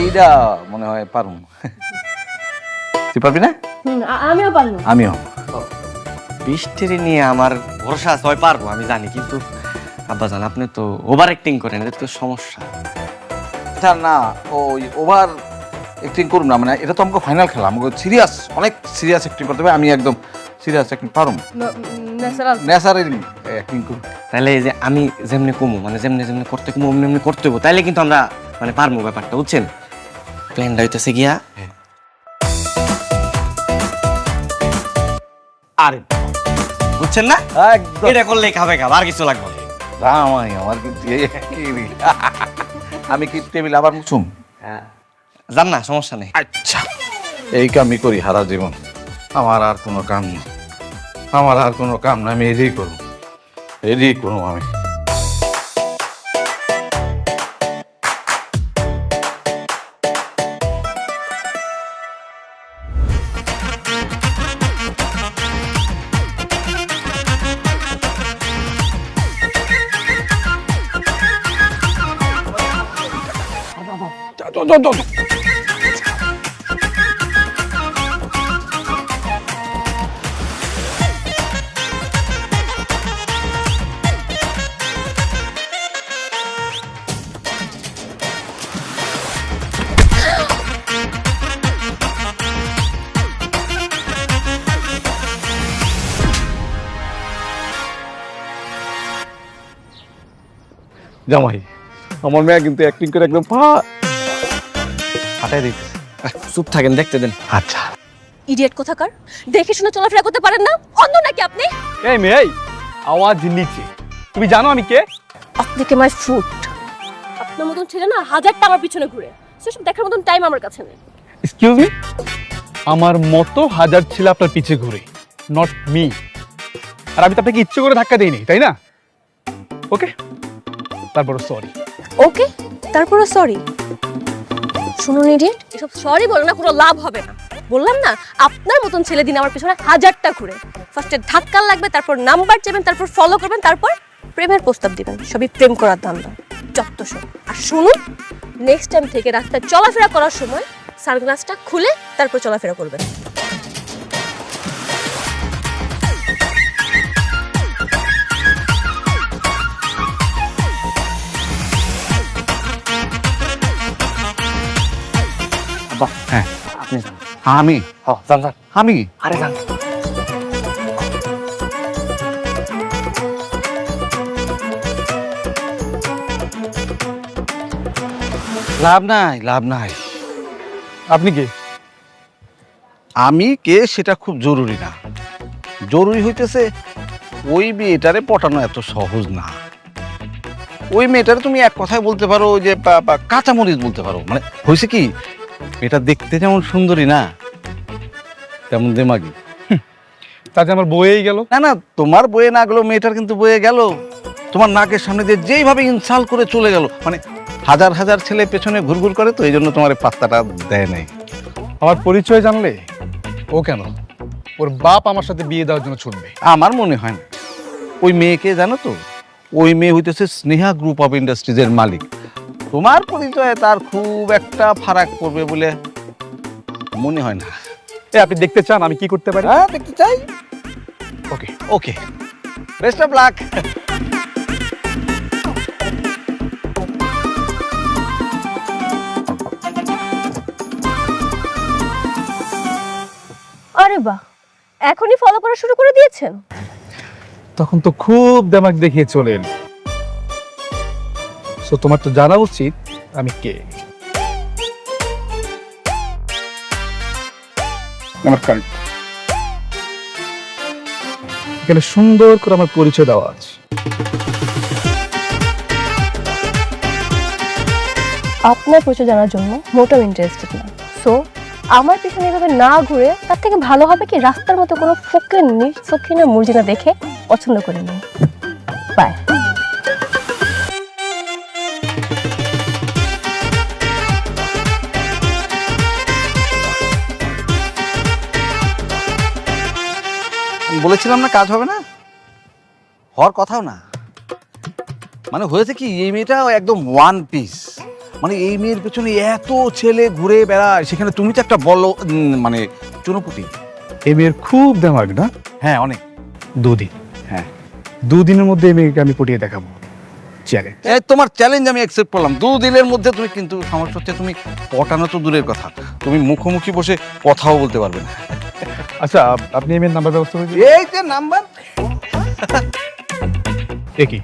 Speaker 4: এইটা মনে হয় পারুম। তুই পারবি না?
Speaker 5: আমিও পারবো।
Speaker 4: আমিও।
Speaker 3: বৃষ্টির নিয়ে আমার ভরসা আছে, হয় পারবো আমি জানি, কিন্তু আব্বাজান আপনি তো ওভার অ্যাক্টিং করেন, এটা তো সমস্যা।
Speaker 4: আচ্ছা না, ওই ওভার অ্যাক্টিং করুন না, মানে এটা তো আমাকে ফাইনাল খেলা, আমাকে সিরিয়াস, অনেক সিরিয়াস অ্যাক্টিং করতে হবে। আমি একদম সিরিয়াস অ্যাক্টিং পারুম, ন্যাচারালি অ্যাক্টিং করুন।
Speaker 3: তাহলে এই যে আমি যেমনি কমু, মানে যেমনি যেমনি করতে কমু অমনি অমনি করতে হবো, তাইলে কিন্তু আমরা মানে পারবো ব্যাপারটা, বুঝছেন? প্ল্যানটা হইতেছে গিয়া আরে বুঝছেন না,
Speaker 4: একদম
Speaker 3: এটা করলেই খাবে খাবে, আর কিছু লাগবে না।
Speaker 4: রামাই আমার কিন্তু আমি কি টেবিল আবার মুছুম?
Speaker 3: জান না, সমস্যা নেই।
Speaker 4: আচ্ছা, এই কামই করি সারা জীবন, আমার আর কোনো কাম নেই, আমার আর কোনো কাম না, আমি এটাই করবো, এটাই করবো আমি।
Speaker 8: জামাই, আমার মেয়ে কিন্তু অ্যাক্টিং করে একদম
Speaker 4: হাঁটাই দিতেছে।
Speaker 3: চুপ থাকেন, দেখতে দেন।
Speaker 4: আচ্ছা,
Speaker 5: ইডিয়েট কোথাকার, দেখে শুনে চলাফেরা করতে পারেন না? অন্ধ নাকি আপনি?
Speaker 8: এই মেয়ে, আওয়াজ নিচে। তুমি জানো আমি কে?
Speaker 5: আপনি কে মাই ফুট। আপনার মতন ছেলে না হাজারটা আমার পিছনে ঘুরে, সেসব দেখার মতন টাইম আমার কাছে নেই।
Speaker 8: এক্সকিউজ মি, আমার মতো হাজার ছেলে আপনার পিছে ঘুরে, নট মি। আর আমি তো আপনাকে ইচ্ছে করে ধাক্কা দেইনি, তাই না? ওকে, তারপর সরি।
Speaker 5: ওকে, তারপরে সরি। শুনুন ইডিয়েট, এসব সরি বলে না কোনো লাভ হবে না। বললাম না, আপনার মতন ছেলে দিন আমার পিছনে হাজারটা ঘুরে। ফার্স্টে ধাক্কা লাগবে, তারপর নাম্বার চাইবেন, তারপর ফলো করবেন, তারপর প্রেমের প্রস্তাব দিবেন। সবই প্রেম করার ধান্দা, যত সব। আর শুনুন, নেক্সট টাইম থেকে রাস্তায় চলাফেরা করার সময় সানগ্লাসটা খুলে তারপর চলাফেরা করবেন।
Speaker 4: হ্যাঁ
Speaker 3: আপনি যান।
Speaker 4: আমি
Speaker 3: যান যান।
Speaker 4: আমি
Speaker 3: আরে যান।
Speaker 4: লাভ নাই, লাভ নাই।
Speaker 8: আপনি কে?
Speaker 4: আমি কে সেটা খুব জরুরি না, জরুরি হইতেছে ওই মেয়েটারে পটানো এত সহজ না। ওই মেয়েটারে তুমি এক কথায় বলতে পারো যে কাঁচামরিচ বলতে পারো। মানে হয়েছে কি, এটা দেখতে যেমন সুন্দরী না, তেমন দেমাগি।
Speaker 8: তাতে আমার বইয়েই গেল।
Speaker 4: না না, তোমার বয়ে না গেলেও মেয়েটার কিন্তু বয়ে গেল। তোমার নাকের সামনে দিয়ে যেইভাবে ইনসাল্ট করে চলে গেল, মানে হাজার হাজার ছেলে পেছনে ঘুরঘুর করে, তো এই জন্য তোমার পাত্তাটা দেয় নাই।
Speaker 8: আমার পরিচয় জানলে ও কেন ওর বাপ আমার সাথে বিয়ে দেওয়ার জন্য ছুটবে?
Speaker 4: আমার মনে হয় না। ওই মেয়েকে জানো তো, ওই মেয়ে হইতেছে স্নেহা গ্রুপ অফ ইন্ডাস্ট্রিজের মালিক। তোমার পরিচয়ে তার খুব একটা ফারাক পড়বে বলে মনে হয় না।
Speaker 8: আপনি দেখতে চান আমি কি করতে পারি?
Speaker 4: হ্যাঁ, দেখতে চাই।
Speaker 8: ওকে,
Speaker 4: ওকে, বেস্ট অফ লাক।
Speaker 5: আরে বাহ, এখনই ফলো করা শুরু করে দিয়েছেন?
Speaker 8: তখন তো খুব দেমাগ দেখিয়ে চলে এলি। সো তোমার তো জানা উচিত আমি কে। আমার কার্ড এখানে সুন্দর করে আমার পরিচয় দেওয়া আছে।
Speaker 5: আপনার পরিচয় জানার জন্য মোটেও ইন্টারেস্টেড না। সো আমার পিছনে এভাবে না ঘুরে তার থেকে ভালো হবে কি রাস্তার মতো কোনো ফকির নিঃসকিনা মুরজিনা দেখে পছন্দ করে নিন। বাই।
Speaker 4: বলেছিলাম না কাজ হবে না, হওয়ার কথাও না। মানে হয়েছে কি, এই মেয়েটা একদম ওয়ান পিস। মানে এই মেয়ের পেছনে এত ছেলে ঘুরে বেড়ায়, সেখানে তুমি তো একটা বলো মানে চুনোপুটি।
Speaker 8: এই মেয়ের খুব দেমাগ না?
Speaker 4: হ্যাঁ অনেক।
Speaker 8: 2 দিন,
Speaker 4: হ্যাঁ
Speaker 8: 2 দিনের মধ্যে এই মেয়েকে আমি পটিয়ে দেখাবো। চেয়ারে
Speaker 4: এই তোমার চ্যালেঞ্জ আমি অ্যাকসেপ্ট করলাম 2 দিনের মধ্যে তুমি, কিন্তু সমস্যা হচ্ছে তুমি পটানো তো দূরের কথা, তুমি মুখোমুখি বসে কথাও বলতে পারবে না।
Speaker 8: আচ্ছা, আপনি এই মেয়ের নাম্বার ব্যবস্থা করে দিন।
Speaker 4: এই যে নাম্বার,
Speaker 8: কি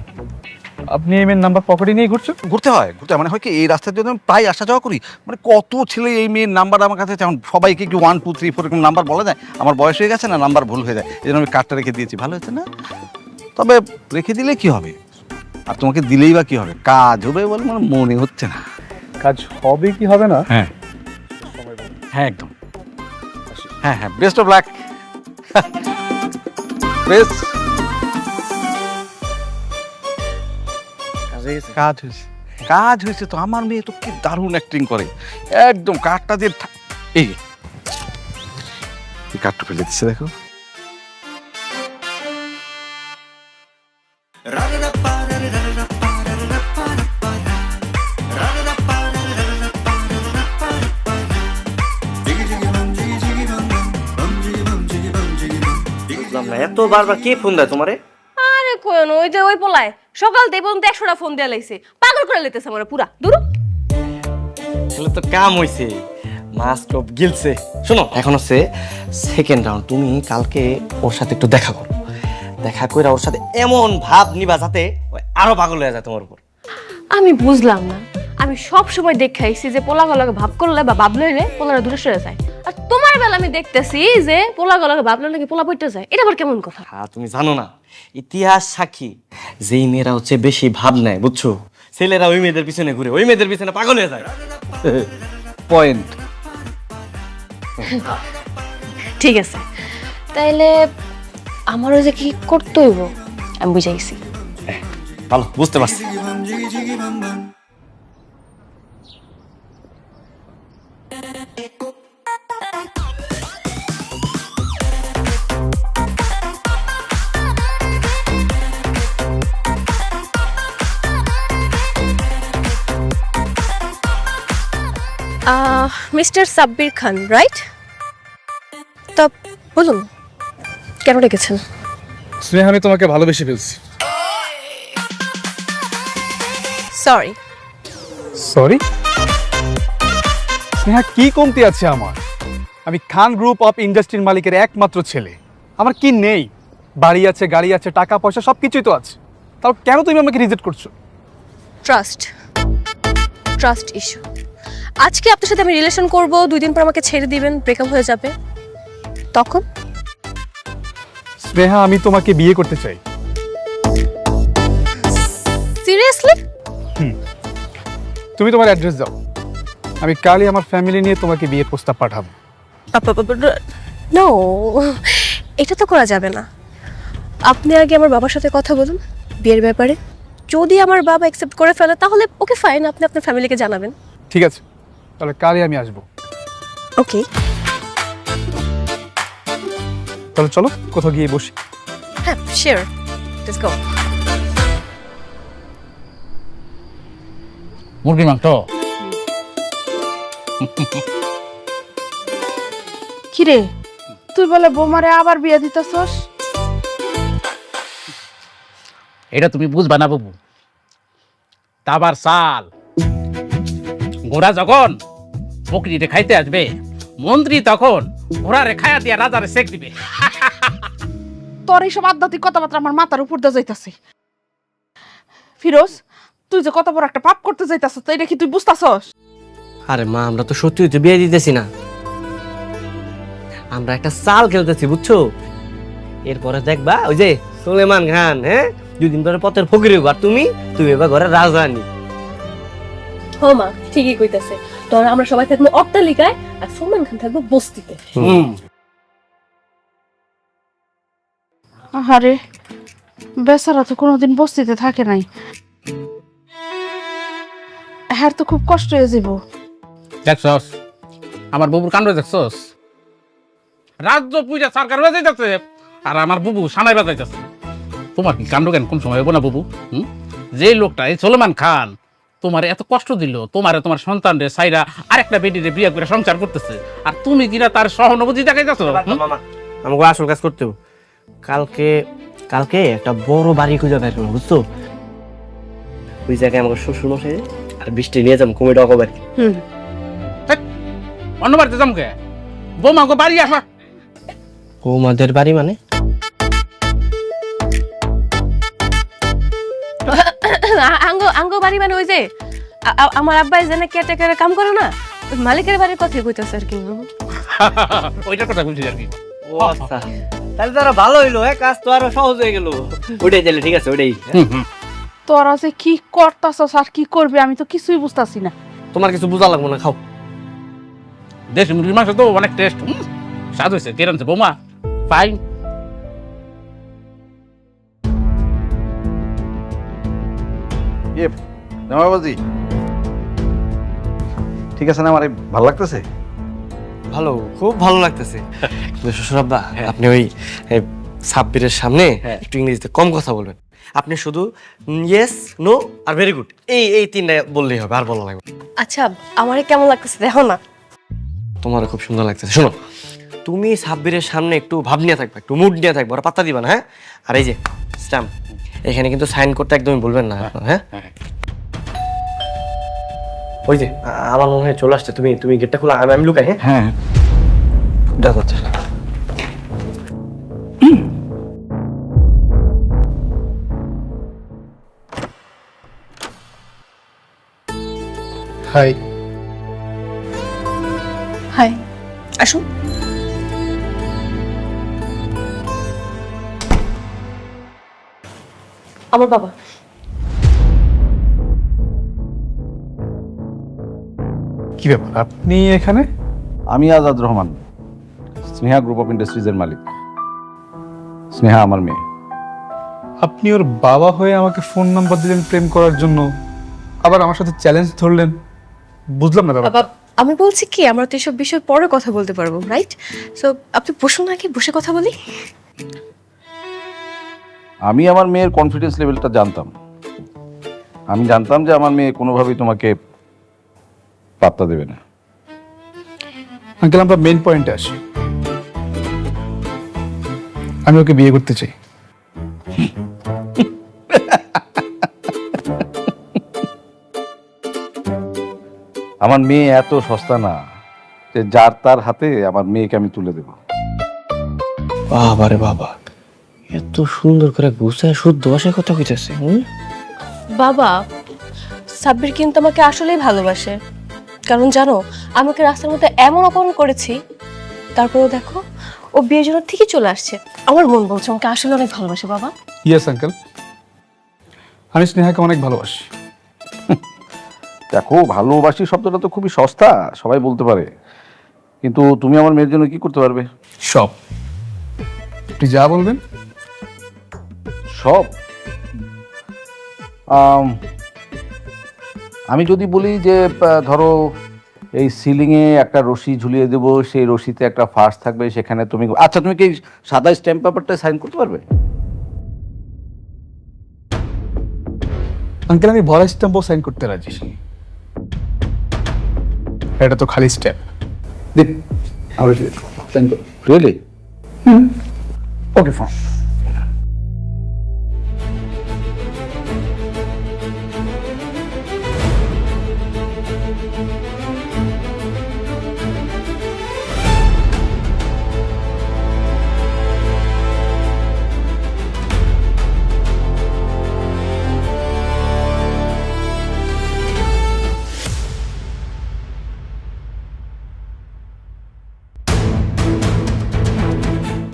Speaker 8: আপনি এই মেয়ের নাম্বার পকেটে নিয়ে ঘুরছো?
Speaker 4: ঘুরতে হয় মানে হয় কি, এই রাস্তার জন্য আমি প্রায় আসা যাওয়া করি, মানে কত ছেলে এই মেয়ের নাম্বার আমার কাছে, যেমন সবাইকে কি 1 2 3 4 এরকম নাম্বার বলা যায়? আমার বয়স হয়ে গেছে না, নাম্বার ভুল হয়ে যায়, এই জন্য আমি কার্ডটা রেখে দিয়েছি। ভালো হয়েছে না? তবে রেখে দিলে কি হবে, আর তোমাকে দিলেই বা কি হবে, কাজ হবে বলে মানে মনে হচ্ছে না।
Speaker 8: কাজ হবে কি হবে না?
Speaker 4: হ্যাঁ হ্যাঁ একদম, হ্যাঁ হ্যাঁ, বেস্ট অফ লাক। বেস্ট কাজ হয়েছে তো। আমার মেয়ে তো কি দারুণ অ্যাক্টিং করে, একদম কার্ডটা দিয়ে এই কার্ডটা ফেলে দিচ্ছে, দেখো।
Speaker 3: বুঝলাম না, এত বারবার কে ফোন দেয় তোমারে?
Speaker 5: আরে কোন ওই যে ওই পোলায় সকাল থেকে পর্যন্ত 100টা ফোন দেয়া লাইছে, পাগল করে লেতেছে আমার পুরা দূর।
Speaker 3: তাহলে তো কাম হইছে, মাস্ট অফ গিলছে। শোনো, এখন হচ্ছে সেকেন্ড রাউন্ড। তুমি কালকে ওর সাথে একটু দেখা করো, দেখা কইরা ওর সাথে এমন ভাব নিবা যাতে ও আরো পাগল হয়ে যায় তোমার উপর।
Speaker 5: আমি বুঝলাম না, আমি সব সময় দেখাইছি যে পোলাগুলোকে ভাব করলে বা ভাব লইলে পোলারা দূরে সরে যায়, আর তোমার বেলা আমি দেখতেছি যে পোলাগুলোকে ভাব লইলে নাকি পোলা পড়তে যায়। এটা আবার কেমন কথা?
Speaker 3: হ্যাঁ, তুমি জানো না, ইতিহাস সাক্ষী, যেই মেয়েরা হচ্ছে বেশি ভাব নেয়, বুঝছো, ছেলেরা ওই মেয়েদের পিছনে ঘুরে, ওই মেয়েদের পিছনে পাগল হয়ে যায়।
Speaker 4: পয়েন্ট।
Speaker 5: ঠিক আছে, তাইলে আমারও যে কি করতে হইব আমি বুঝাইছি।
Speaker 3: ভালো, বুঝতে পারছি।
Speaker 5: মিস্টার সাব্বির খান, রাইট? তা বলুন, কেন ডেকেছেন?
Speaker 8: স্নেহা, আমি তোমাকে ভালোবেসে ফেলছি।
Speaker 5: সরি।
Speaker 8: সরি? স্নেহা, কি কমতি আছে আমার? আমি খান গ্রুপ অফ ইন্ডাস্ট্রির মালিকের একমাত্র ছেলে। আমার কি নেই? বাড়ি আছে, গাড়ি আছে, টাকা পয়সা সব কিছুই তো আছে। তাও কেন তুমি আমাকে রিজেক্ট করছো?
Speaker 5: Trust issue. আজকে আপনার সাথে আমি রিলেশন করব, 2 দিন পর আমাকে ছেড়ে দিবেন, ব্রেকআপ হয়ে যাবে, তখন?
Speaker 8: স্নেহা, আমি তোমাকে বিয়ে করতে চাই।
Speaker 5: সিরিয়াসলি?
Speaker 8: তুমি তোমার অ্যাড্রেস দাও, আমি কালই আমার ফ্যামিলি নিয়ে তোমাকে বিয়ের প্রস্তাব পাঠাবো।
Speaker 5: নো, এটা তো করা যাবে না। আপনি আগে আমার বাবার সাথে কথা বলুন বিয়ের ব্যাপারে। যদি আমার বাবা অ্যাকসেপ্ট করে ফেলে তাহলে ওকে ফাইন, আপনি আপনার ফ্যামিলিকে জানাবেন।
Speaker 8: ঠিক আছে, তাহলে কালই আমি আসবো।
Speaker 5: ওকে,
Speaker 8: তাহলে চলো কোথাও গিয়ে বসি।
Speaker 5: হ্যাঁ শিওর, লেটস গো।
Speaker 1: মুরগি মাংস।
Speaker 6: কিরে, তুই বলে বোমারে আবার বিয়ে দিতেছস?
Speaker 1: এটা তুমি বুঝবা না বাবু। তাবার সাল ঘোড়া যখন বকরিতে খাইতে আসবে, মন্ত্রী তখন ঘোড়ারে খায়া দিয়া রাজারে সেক দিবে।
Speaker 6: তোর এইসব আধ্যাত্মিক কথাবার্তা আমার মাথার উপর দিয়ে যাইতাছে। ফিরোজ, তুই যে কত বড় একটা পাপ করতে যাইতাছস, তো এটা কি তুই বুঝতাছস?
Speaker 3: আরে মা, আমরা তো সত্যি হইতে বিয়ে দিতেছি না, আমরা একটা চাল খেলতেছি, বুঝছো? এরপরে দেখবা ওই যে সুলেমান খান, হ্যাঁ 2 দিন পরে পথের ফকির হইব, আর তুমি এবার ঘরে রাজরানী।
Speaker 5: ও মা ঠিকই কইতাছে, তোর আমরা সবাই থাকবো অট্টালিকায় আর সুলমান খান থাকবো বস্তিতে।
Speaker 6: আরে বেচারা তো কোনোদিন বস্তিতে থাকে নাই, হ্যাঁ তো খুব কষ্ট হয়ে যাব।
Speaker 1: দেখছস আমার বুবুর কাণ্ড, দেখছস? রাজ্য পূজা সরকার হয়ে যাইতেছে আর আমার বুবু সানাই বাজাইতেছে। তোমার কি কাণ্ড জ্ঞান কোন সময় হবো না বাবু? যে লোকটা এই সলমান খান তোমার এত কষ্ট দিল, তোমার সন্তান রে সাইরা আরেকটা বেটিরে বিয়ে করে সংসার করতেছে, আর তুমি কিনা তার সহানুভূতি দেখাইতেছো।
Speaker 3: মামা আমাকে আসল কাজ করতে হবে। কালকে একটা বড় বাড়ি খুঁজে বের করবো, বুঝছো? ওই জায়গায় আমাকে শ্বশুর মশাই আর বৃষ্টি নিয়ে যাবো কমিটি অকবারি।
Speaker 1: অন্য বাড়িতে যামকে বৌমাকে বাড়ি আসা।
Speaker 3: বৌমাদের বাড়ি মানে?
Speaker 5: আঙ্গ বাড়ি মানে ওই যে আমার আব্বাই যেন কেয়ারটেকারে কাম করে না, ওই মালিকের বাড়ির কথাই কইতাছে আর কি।
Speaker 1: ওইটার কথা বলছি আর কি।
Speaker 3: ও আচ্ছা, তাহলে তো আরো ভালো হইলো, কাজ তো আরো সহজ হয়ে গেল। ওইটাই তাহলে ঠিক আছে, ওইটাই।
Speaker 6: তোরা যে কি করতাছস আর কি করবি আমি তো কিছুই বুঝতাছি না।
Speaker 3: তোমার কিছু বোঝা লাগবো না, খাও।
Speaker 1: দেশি মুরগির মাংস তো অনেক টেস্ট, স্বাদ হয়েছে। কে রাঁধছে? বৌমা। ফাইন।
Speaker 4: জামাইবাজি ঠিক আছে না? আমার ভালো লাগতেছে।
Speaker 3: ভালো, খুব ভালো লাগতেছে। শ্বশুর আব্বা, আপনি ওই সাব্বিরের সামনে একটু ইংরেজিতে কম কথা বলবেন। আপনি শুধু ইয়েস, নো আর ভেরি গুড এই তিনটা বললেই হবে, আর বলা লাগবে।
Speaker 5: আচ্ছা, আমারে কেমন লাগতেছে দেখো না?
Speaker 3: তোমার খুব সুন্দর লাগতেছে। শোনো, তুমি সাব্বিরের সামনে একটু ভাব নিয়ে থাকবে, একটু মুড নিয়ে থাকবে, ওরা পাত্তা দিবা না। হ্যাঁ, আর এই যে স্ট্যাম্প, এখানে কিন্তু সাইন করতে একদমই বলবেন না। হ্যাঁ, ওই যে আমার মনে হয় চলে আসছে। তুমি গেটটা খোলা, আমি লুকাই। হ্যাঁ
Speaker 4: হ্যাঁ দেখা যাচ্ছে।
Speaker 8: হাই।
Speaker 5: হাই, আসুন। আমার বাবা।
Speaker 8: কি ব্যাপার, আপনি এখানে?
Speaker 4: আমি আজাদ রহমান, স্নেহা গ্রুপ অফ ইন্ডাস্ট্রিজের মালিক। স্নেহা আমার মেয়ে।
Speaker 8: আপনি ওর বাবা হয়ে আমাকে ফোন নাম্বার দিলেন প্রেম করার জন্য, আবার আমার সাথে চ্যালেঞ্জ ধরলেন, বুঝলাম না ব্যাপার।
Speaker 5: বাবা, আমি বলছি কি, আমরা তো এসব বিষয় পরে কথা বলতে পারবো, রাইট? সো আপনি বসুন, নাকি বসে কথা বলি।
Speaker 4: আমি আমার মেয়ের কনফিডেন্স লেভেলটা জানতাম। আমি জানতাম যে আমার মেয়ে কোনোভাবেই তোমাকে পাত্তা দেবে না।
Speaker 8: আঙ্কেল, আমরা মেইন পয়েন্টে আসি। আমি ওকে বিয়ে করতে চাই।
Speaker 4: আমার মেয়ে এত সস্তা না যে যার তার হাতে আমার মেয়েকে আমি তুলে দেব।
Speaker 3: বাবা রে বাবা, এত সুন্দর করে গুছায় শুদ্ধ ভাষায় কথা কইতেছে।
Speaker 5: বাবা, সাব্বির কিন্তু আমাকে আসলেই ভালোবাসে। কারণ জানো, আমাকে রাস্তার মধ্যে এমন অপমান করেছি, তারপরেও দেখো ও বিয়ের জন্য ঠিকই চলে আসছে। আমার মন বলছে আমাকে আসলে অনেক ভালোবাসে। বাবা,
Speaker 8: ইয়েস আঙ্কেল, আমি স্নেহাকে অনেক ভালোবাসি।
Speaker 4: দেখো, ভালোবাসি শব্দটা তো খুবই সস্তা, সবাই বলতে পারে, কিন্তু তুমি আমার মেয়ের জন্য কি করতে পারবে?
Speaker 8: সব। আপনি যা বলবেন
Speaker 4: সব। আমি যদি বলি যে ধরো এই সিলিংয়ে একটা রশি ঝুলিয়ে দেবো, সেই রশিতে একটা ফাঁস থাকবে, সেখানে তুমি, আচ্ছা তুমি কি সাদা স্ট্যাম্প পেপারটা সাইন করতে পারবে?
Speaker 8: আঙ্কেল, আমি ভরা স্ট্যাম্পও সাইন করতে রাজি। এটা তো খালি স্ট্যাম্প। দিন, আবার সাইন করুন।
Speaker 4: রিয়েলি?
Speaker 8: ওকে, ফাইন।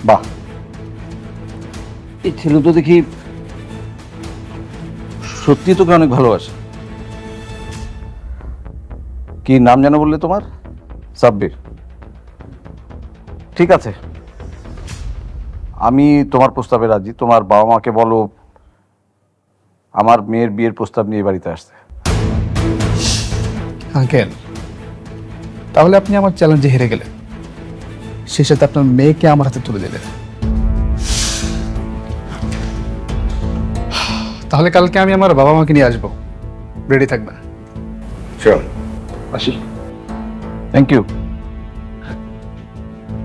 Speaker 4: বাহ, এই ছেলে তো দেখি সত্যি তোকে অনেক ভালোবাসে। কি নাম যেন বললে তোমার? সাব্বির। ঠিক আছে, আমি তোমার প্রস্তাবে রাজি। তোমার বাবা মাকে বলো আমার মেয়ের বিয়ের প্রস্তাব নিয়ে বাড়িতে আসতে।
Speaker 8: আঙ্কেল, তাহলে আপনি আমার চ্যালেঞ্জে হেরে গেলেন, সেই সাথে আপনার মেয়েকে আমার হাতে তুলে দিলেন। তাহলে কালকে আমি আমার বাবা মাকে নিয়ে আসবো, রেডি থাকবেন।
Speaker 7: চল
Speaker 8: আসি। Thank you.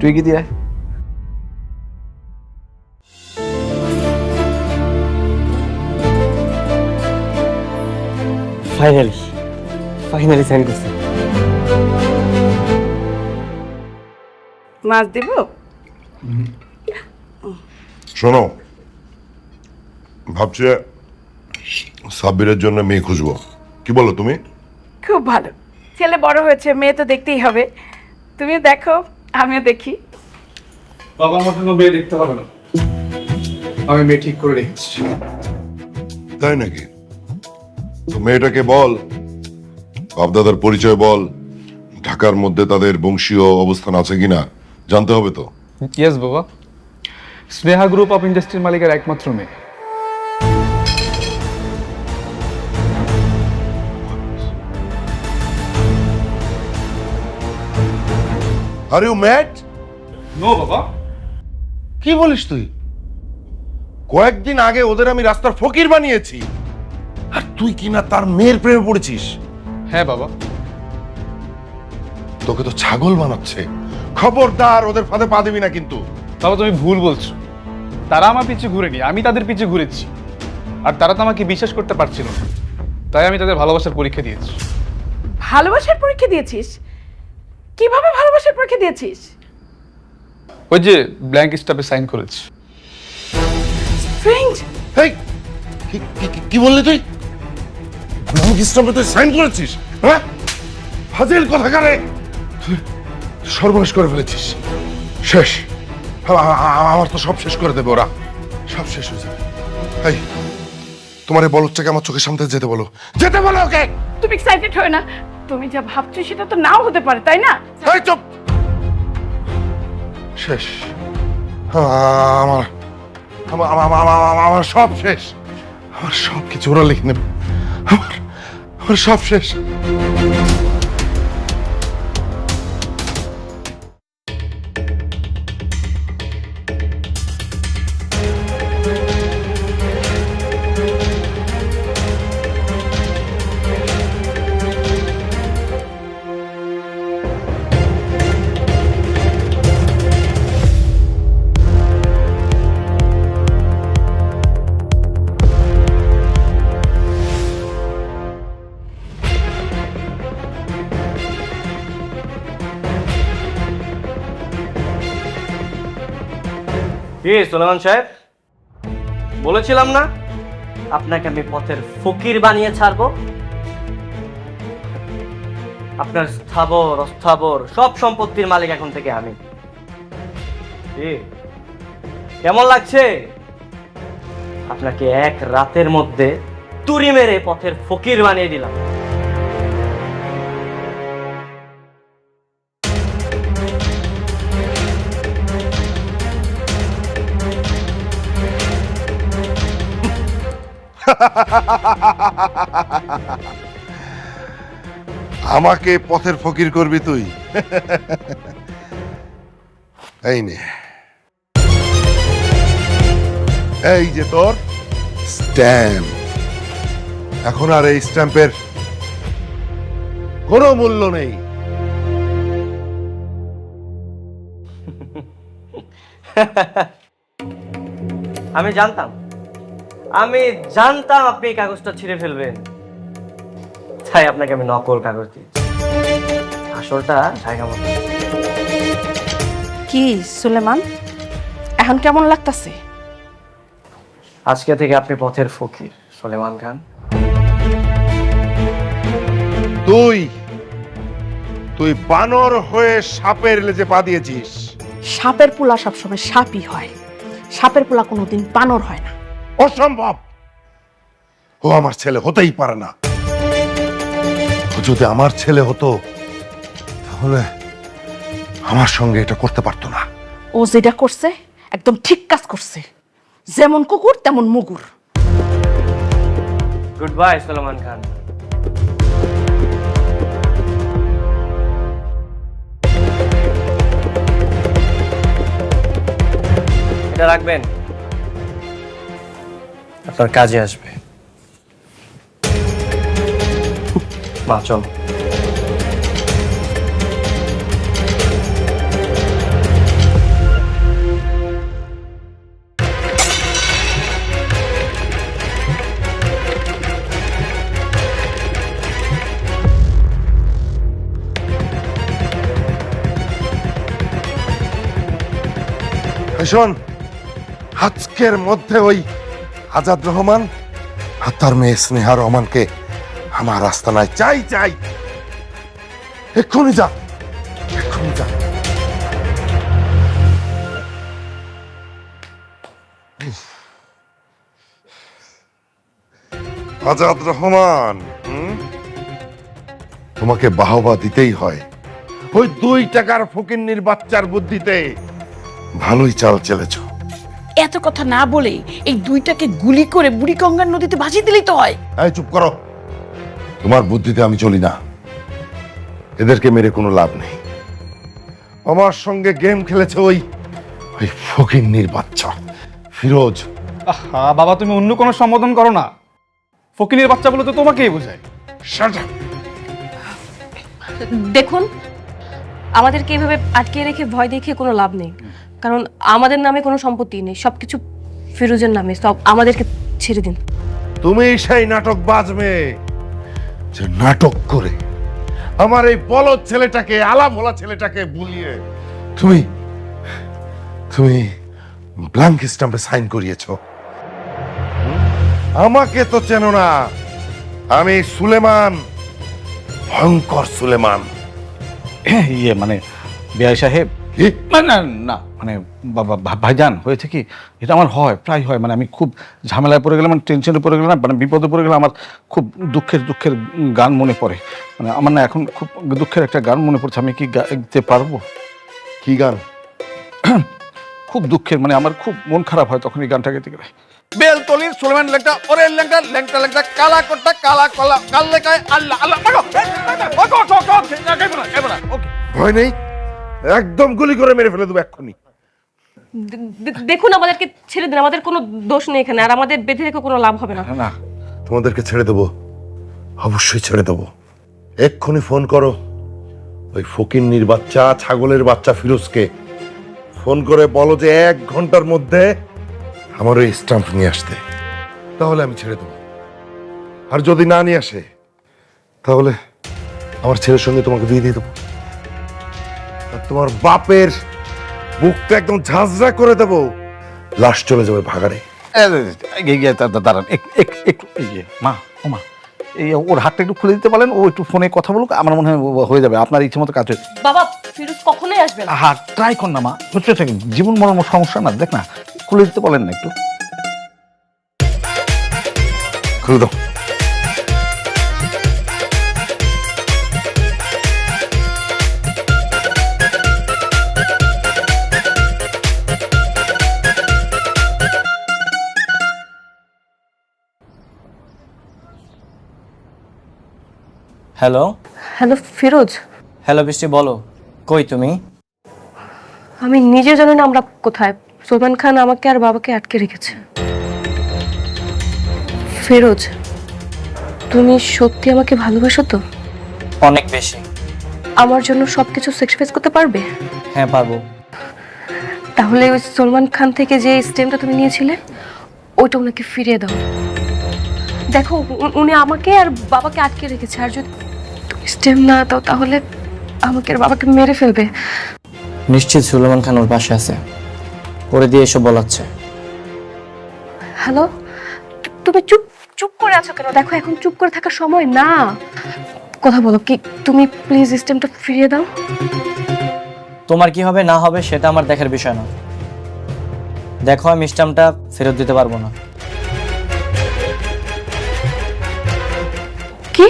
Speaker 8: তুই কি দিয়ে?
Speaker 3: ফাইনালি সাইন করছে।
Speaker 6: মাছ দিব?
Speaker 7: শোনো, ভাবছি সাব্বিরের জন্য মেয়ে খুঁজবো, কি বলো তুমি?
Speaker 6: খুব ভালো, ছেলে বড় হয়েছে, মেয়ে তো দেখতেই হবে। তুমিও দেখো, আমিও দেখি।
Speaker 8: বাবা মা কোনো মেয়ে দেখতে হবে না, আমি মেয়ে ঠিক করে রেখেছি।
Speaker 7: তাই নাকি? তো মেয়েটাকে বল, বাপদাদার পরিচয় বল, ঢাকার মধ্যে তাদের বংশীয় অবস্থান আছে কিনা জানতে হবে তো।
Speaker 8: ইয়েস বাবা, স্নেহা গ্রুপ অফ ইন্ডাস্ট্রির মালিকের একমাত্র মেয়ে।
Speaker 7: Are you mad?
Speaker 8: নো বাবা।
Speaker 7: কি বলিস তুই? কয়েকদিন আগে ওদের আমি রাস্তার ফকির বানিয়েছি, আর তুই কিনা তার মেয়ের প্রেমে পড়েছিস?
Speaker 8: হ্যাঁ বাবা।
Speaker 7: তোকে তো ছাগল বানাচ্ছে, খবরদার ওদের ফাঁদে পা দিবি না কিন্তু।
Speaker 8: বাবা তুমি ভুল বলছো, তারা আমার পিছে ঘুরেনি, আমি তাদের পিছে ঘুরেছি। আর তারা তো আমাকে বিশ্বাস করতে পারছিল না, তাই আমি তাদের ভালোবাসার পরীক্ষা দিয়েছি।
Speaker 6: ভালোবাসার পরীক্ষা দিয়েছিস? কিভাবে ভালোবাসার পরীক্ষা দিয়েছিস?
Speaker 8: ওই যে ব্ল্যাঙ্ক স্টাফে সাইন করেছি।
Speaker 6: ফ্রেন্ড,
Speaker 7: এই, কি বললি তুই? ব্ল্যাঙ্ক স্ট্যাম্পে তুই সাইন করেছিস? হ্যাঁ, ফাজিল কথাকারে, তুই সর্বনাশ করে ফেলেছিস। শেষ, আমার তো সব শেষ করে দেবে ওরা, সব শেষ হয়ে যাবে। এই, তোমার এই বলদটাকে আমার চোখের সামনে যেতে বলো, যেতে বলো ওকে।
Speaker 6: তুমি এক্সাইটেড হয়ে না, তুমি যা ভাবছো সেটা তো নাও হতে পারে, তাই না?
Speaker 7: এই চুপ, শেষ। আমার আমার সব শেষ, আমার সব কিছু ওরা লিখে নেবে, আমার সব শেষ।
Speaker 3: কি সুলেমান সাহেব, বলেছিলাম না আপনাকে আমি পথের ফকির বানিয়ে ছাড়বো। আপনার স্থাবর অস্থাবর সব সম্পত্তির মালিক এখন থেকে আমি। কি কেমন লাগছে? আপনাকে এক রাতের মধ্যে তুড়ি মেরে পথের ফকির বানিয়ে দিলাম।
Speaker 7: আমাকে পথের ফকির করবি তুই? এই নে, এই যে তোর স্ট্যাম্প। এখন আর এই স্ট্যাম্পের কোনো মূল্য নেই।
Speaker 3: আমি জানতাম আপনি এই কাগজটা ছিঁড়ে ফেলবেন, তাই আপনাকে আমি নকল কাগজ দিয়েছি, আসলটা জায়গা মতো।
Speaker 6: কি সুলেমান, এখন কেমন লাগতাছে?
Speaker 3: আজকে থেকে আপনি পথের ফকির সুলেমান খান।
Speaker 7: তুই বানর হয়ে সাপের লেজে পা দিয়েছিস।
Speaker 6: সাপের পোলা সবসময় সাপই হয়, সাপের পোলা কোনোদিন বানর হয় না।
Speaker 7: অসম্ভব, ও আমার ছেলে হতেই পারে না। ও যদি আমার ছেলে হতো তাহলে আমার সঙ্গে এটা করতে পারতো না।
Speaker 6: ও যেটা করছে একদম ঠিক কাজ করছে, যেমন কুকুর তেমন মুগুর।
Speaker 3: গুড বাই সুলেমান খান। এটা রাখবেন, আপনার কাজে আসবে।
Speaker 11: মা চল।
Speaker 7: শোন, আজকের মধ্যে ওই আজাদ রহমান আর তার মেয়ে স্নেহা রহমানকে আমার আস্তানায় চাই চাই। এক্ষুনি যা, এক্ষুনি যা। আজাদ রহমান, তোমাকে বাহবা দিতেই হয়। ওই 2 টাকার ফকিন্নির বাচ্চার বুদ্ধিতে ভালোই চাল চেলেছো।
Speaker 6: এত কথা না বলে এই দুইটাকে গুলি করে বুড়ি গঙ্গার নদীতে ভাসিয়ে দিলেই তো হয়।
Speaker 7: এই চুপ করো, তোমার বুদ্ধিতে আমি চলি না। এদেরকে মেরে কোনো লাভ নেই। আমার সঙ্গে গেম খেলেছে ওই ফকিন্নির বাচ্চা ফিরোজ।
Speaker 8: আহা বাবা, তুমি অন্য কোনো সম্বোধন করো না। ফকিনের বাচ্চা বলে তো তোমাকেই বোঝায়।
Speaker 7: Shut up!
Speaker 5: দেখুন, আমাদেরকে এভাবে আটকে রেখে ভয় দেখিয়ে কোনো লাভ নেই, কারণ আমাদের নামে কোনো সম্পত্তি নেই, সবকিছু ফিরোজের নামে। সব আমাদেরকে ছেড়ে দিন।
Speaker 7: তুমি সেই নাটক বাজবে যে নাটক করে আমার এই বলদ ছেলেটাকে, আলা ভোলা ছেলেটাকে ভুলিয়ে তুমি তুমি ব্ল্যাঙ্ক স্ট্যাম্পে সাইন করিয়েছো। আমাকে তো চেনো না, আমি সুলেমান, ভয়ঙ্কর সুলেমান।
Speaker 4: ইয়ে মানে বিআই সাহেব, না না না মানে ভাইজান, হয়েছে কি, এটা আমার হয়, প্রায় হয়। মানে আমি খুব ঝামেলায় পড়ে গেলাম, মানে টেনশনে পড়ে গেলাম, মানে বিপদে পড়ে গেলাম, আমার খুব দুঃখের দুঃখের গান মনে পড়ে। মানে আমার না এখন খুব দুঃখের একটা গান মনে পড়ছে। আমি কি গাইতে পারবো?
Speaker 7: কি গান?
Speaker 4: খুব দুঃখের, মানে আমার খুব মন খারাপ হয় তখন এই গানটা গেতে গেলে। বেলতলির সুলেমান লেংটা, ওরে লেংটা লেংটা লেংটা, কালা কোটটা কালা কলা, কাল লেখায় আল্লাহ আল্লাহ। ওকে,
Speaker 7: ভয় নেই, একদম গুলি করে মেরে ফেলে দেবো এক্ষুনি।
Speaker 5: দেখুন, আমাদেরকে ছেড়ে দিন, আমাদের কোনো দোষ নেই এখানে, আর আমাদের বেঁধে রেখে কোনো লাভ হবে না।
Speaker 4: না,
Speaker 7: তোমাদেরকে ছেড়ে দেবো, অবশ্যই ছেড়ে দেবো। এক্ষুনি ফোন করো ওই ফকিন্নির বাচ্চা, ছাগলের বাচ্চা ফিরোজকে। ফোন করে বলো যে 1 ঘন্টার মধ্যে আমার ওই স্ট্যাম্প নিয়ে আসতে, তাহলে আমি ছেড়ে দেবো। আর যদি না নিয়ে আসে তাহলে আমার ছেলের সঙ্গে তোমাকে বিয়ে দিয়ে দেবো, আর তোমার বাপের বুকটা একদম ঝাঁঝরা করে দেবো, লাশ চলে যাবে ভাগাড়ে।
Speaker 4: দাঁড়ান একটু, মা, ও মা, এই ওর হাতটা একটু খুলে দিতে পারেন? ও একটু ফোনে কথা বলুক, আমার মনে হয় হয়ে যাবে। আপনার ইচ্ছে মতো কাজ হয়ে।
Speaker 5: বাবা, ফিরোজ কখনোই আসবে না।
Speaker 4: হ্যাঁ, ট্রাই কর না মা, বুঝতে থাকেন, জীবন মরণ সমস্যা না, দেখ না, খুলে দিতে বলেন না একটু।
Speaker 7: খুলে দাও।
Speaker 11: হ্যালো
Speaker 5: হ্যালো ফিরোজ,
Speaker 11: হ্যালো বৃষ্টি, বলো কই তুমি?
Speaker 5: আমি নিজে জানি না আমরা কোথায়। সোলমান খান আমাকে আর বাবাকে আটকে রেখেছে। ফিরোজ, তুমি সত্যি আমাকে ভালোবাসো তো?
Speaker 11: অনেক বেশি।
Speaker 5: আমার জন্য সবকিছু স্যাক্রিফাইস করতে পারবে?
Speaker 11: হ্যাঁ পারবো।
Speaker 5: তাহলে ওই সলমান খান থেকে যে স্টেমটা তুমি নিয়েছিলে ওইটা ওনাকে ফিরিয়ে দাও। দেখো, উনি আমাকে আর বাবাকে আটকে রেখেছে, আর যদি তুমি স্টেম না দাও তাহলে আমাকে আর বাবাকে মেরে ফেলবে।
Speaker 11: নিশ্চিত সুলেমান খান ওর পাশে আছে, করে দিয়ে এসব বলাচ্ছে।
Speaker 5: হ্যালো, তুমি চুপ চুপ করে আছো কেন? দেখো, এখন চুপ করে থাকার সময় না, কথা বলো। কি তুমি প্লিজ স্টেমটা ফিরিয়ে দাও।
Speaker 11: তোমার কি হবে না হবে সেটা আমার দেখার বিষয় না। দেখো, আমি স্ট্যাম্পটা ফেরত দিতে পারবো না।
Speaker 5: কি?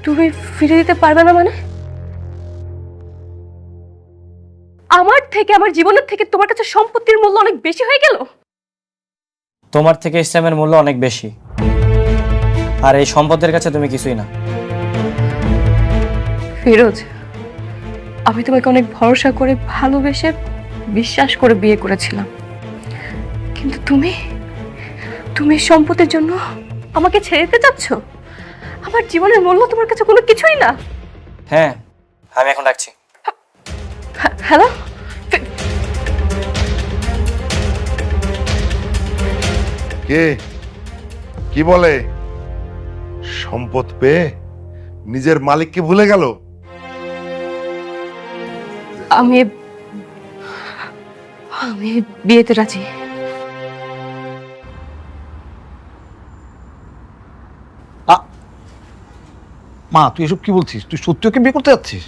Speaker 5: তুমি ফিরে দিতে পারবে না মানে? আমার থেকে, আমার জীবনের থেকে তোমার কাছে সম্পত্তির মূল্য অনেক বেশি হয়ে গেল?
Speaker 11: তোমার থেকে স্ট্যাম্পের মূল্য অনেক বেশি, আর এই সম্পদের কাছে তুমি কিছুই না।
Speaker 5: ফিরোজ, আমি তোমাকে অনেক ভরসা করে, ভালোবেসে, বিশ্বাস করে বিয়ে করেছিলাম, কিন্তু তুমি সম্পত্তির জন্য আমাকে ছেড়ে দিতে চাচ্ছ? আমার জীবনের মূল্য তোমার কাছে কোনো কিছুই না।
Speaker 11: হ্যাঁ, আমি এখন রাখছি।
Speaker 5: হ্যালো,
Speaker 7: কে কি বলে? সম্পদ পেয়ে নিজের মালিককে ভুলে গেল?
Speaker 5: আমি বিয়েতে রাজি।
Speaker 4: মা তুই এসব কি বলছিস? তুই সত্যি ওকে বিয়ে করতে যাচ্ছিস?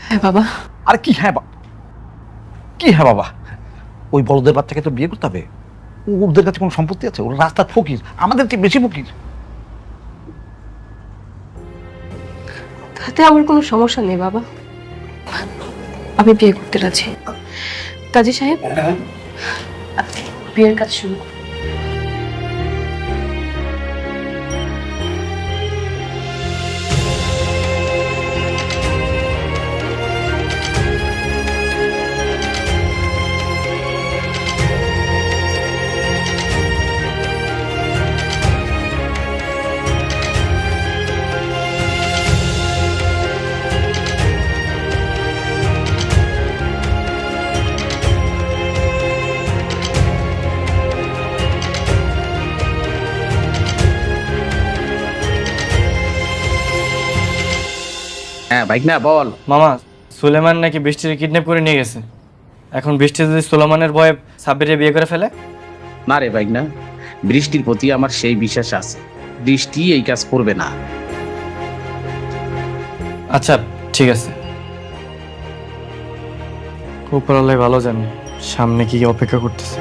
Speaker 5: হ্যাঁ বাবা।
Speaker 4: আর কি হ্যাঁ কি হ্যাঁ বাবা? ওই বড়দের বাচ্চাকে তো বিয়ে করতে হবে। ওদের কাছে কোনো সম্পত্তি আছে? ওরা রাস্তার ফকির, আমাদের চেয়ে বেশি ফকির।
Speaker 5: তাতে আমার কোনো সমস্যা নেই বাবা, আমি বিয়ে করতে রাজি। কাজী সাহেব, আপনি বিয়ের কাজ শুরু করুন।
Speaker 1: হ্যাঁ বাইক না বল।
Speaker 11: মামা, সুলেমান নাকি বৃষ্টির কিডন্যাপ করে নিয়ে গেছে। এখন বৃষ্টি যদি সুলেমানের ভয়ে সাব্বিরে বিয়ে করে ফেলে?
Speaker 1: না রে বাইক না, বৃষ্টির প্রতি আমার সেই বিশ্বাস আছে, বৃষ্টি এই কাজ করবে না।
Speaker 11: আচ্ছা ঠিক আছে, উপরওয়ালাই ভালো জানে সামনে কি অপেক্ষা করতেছে।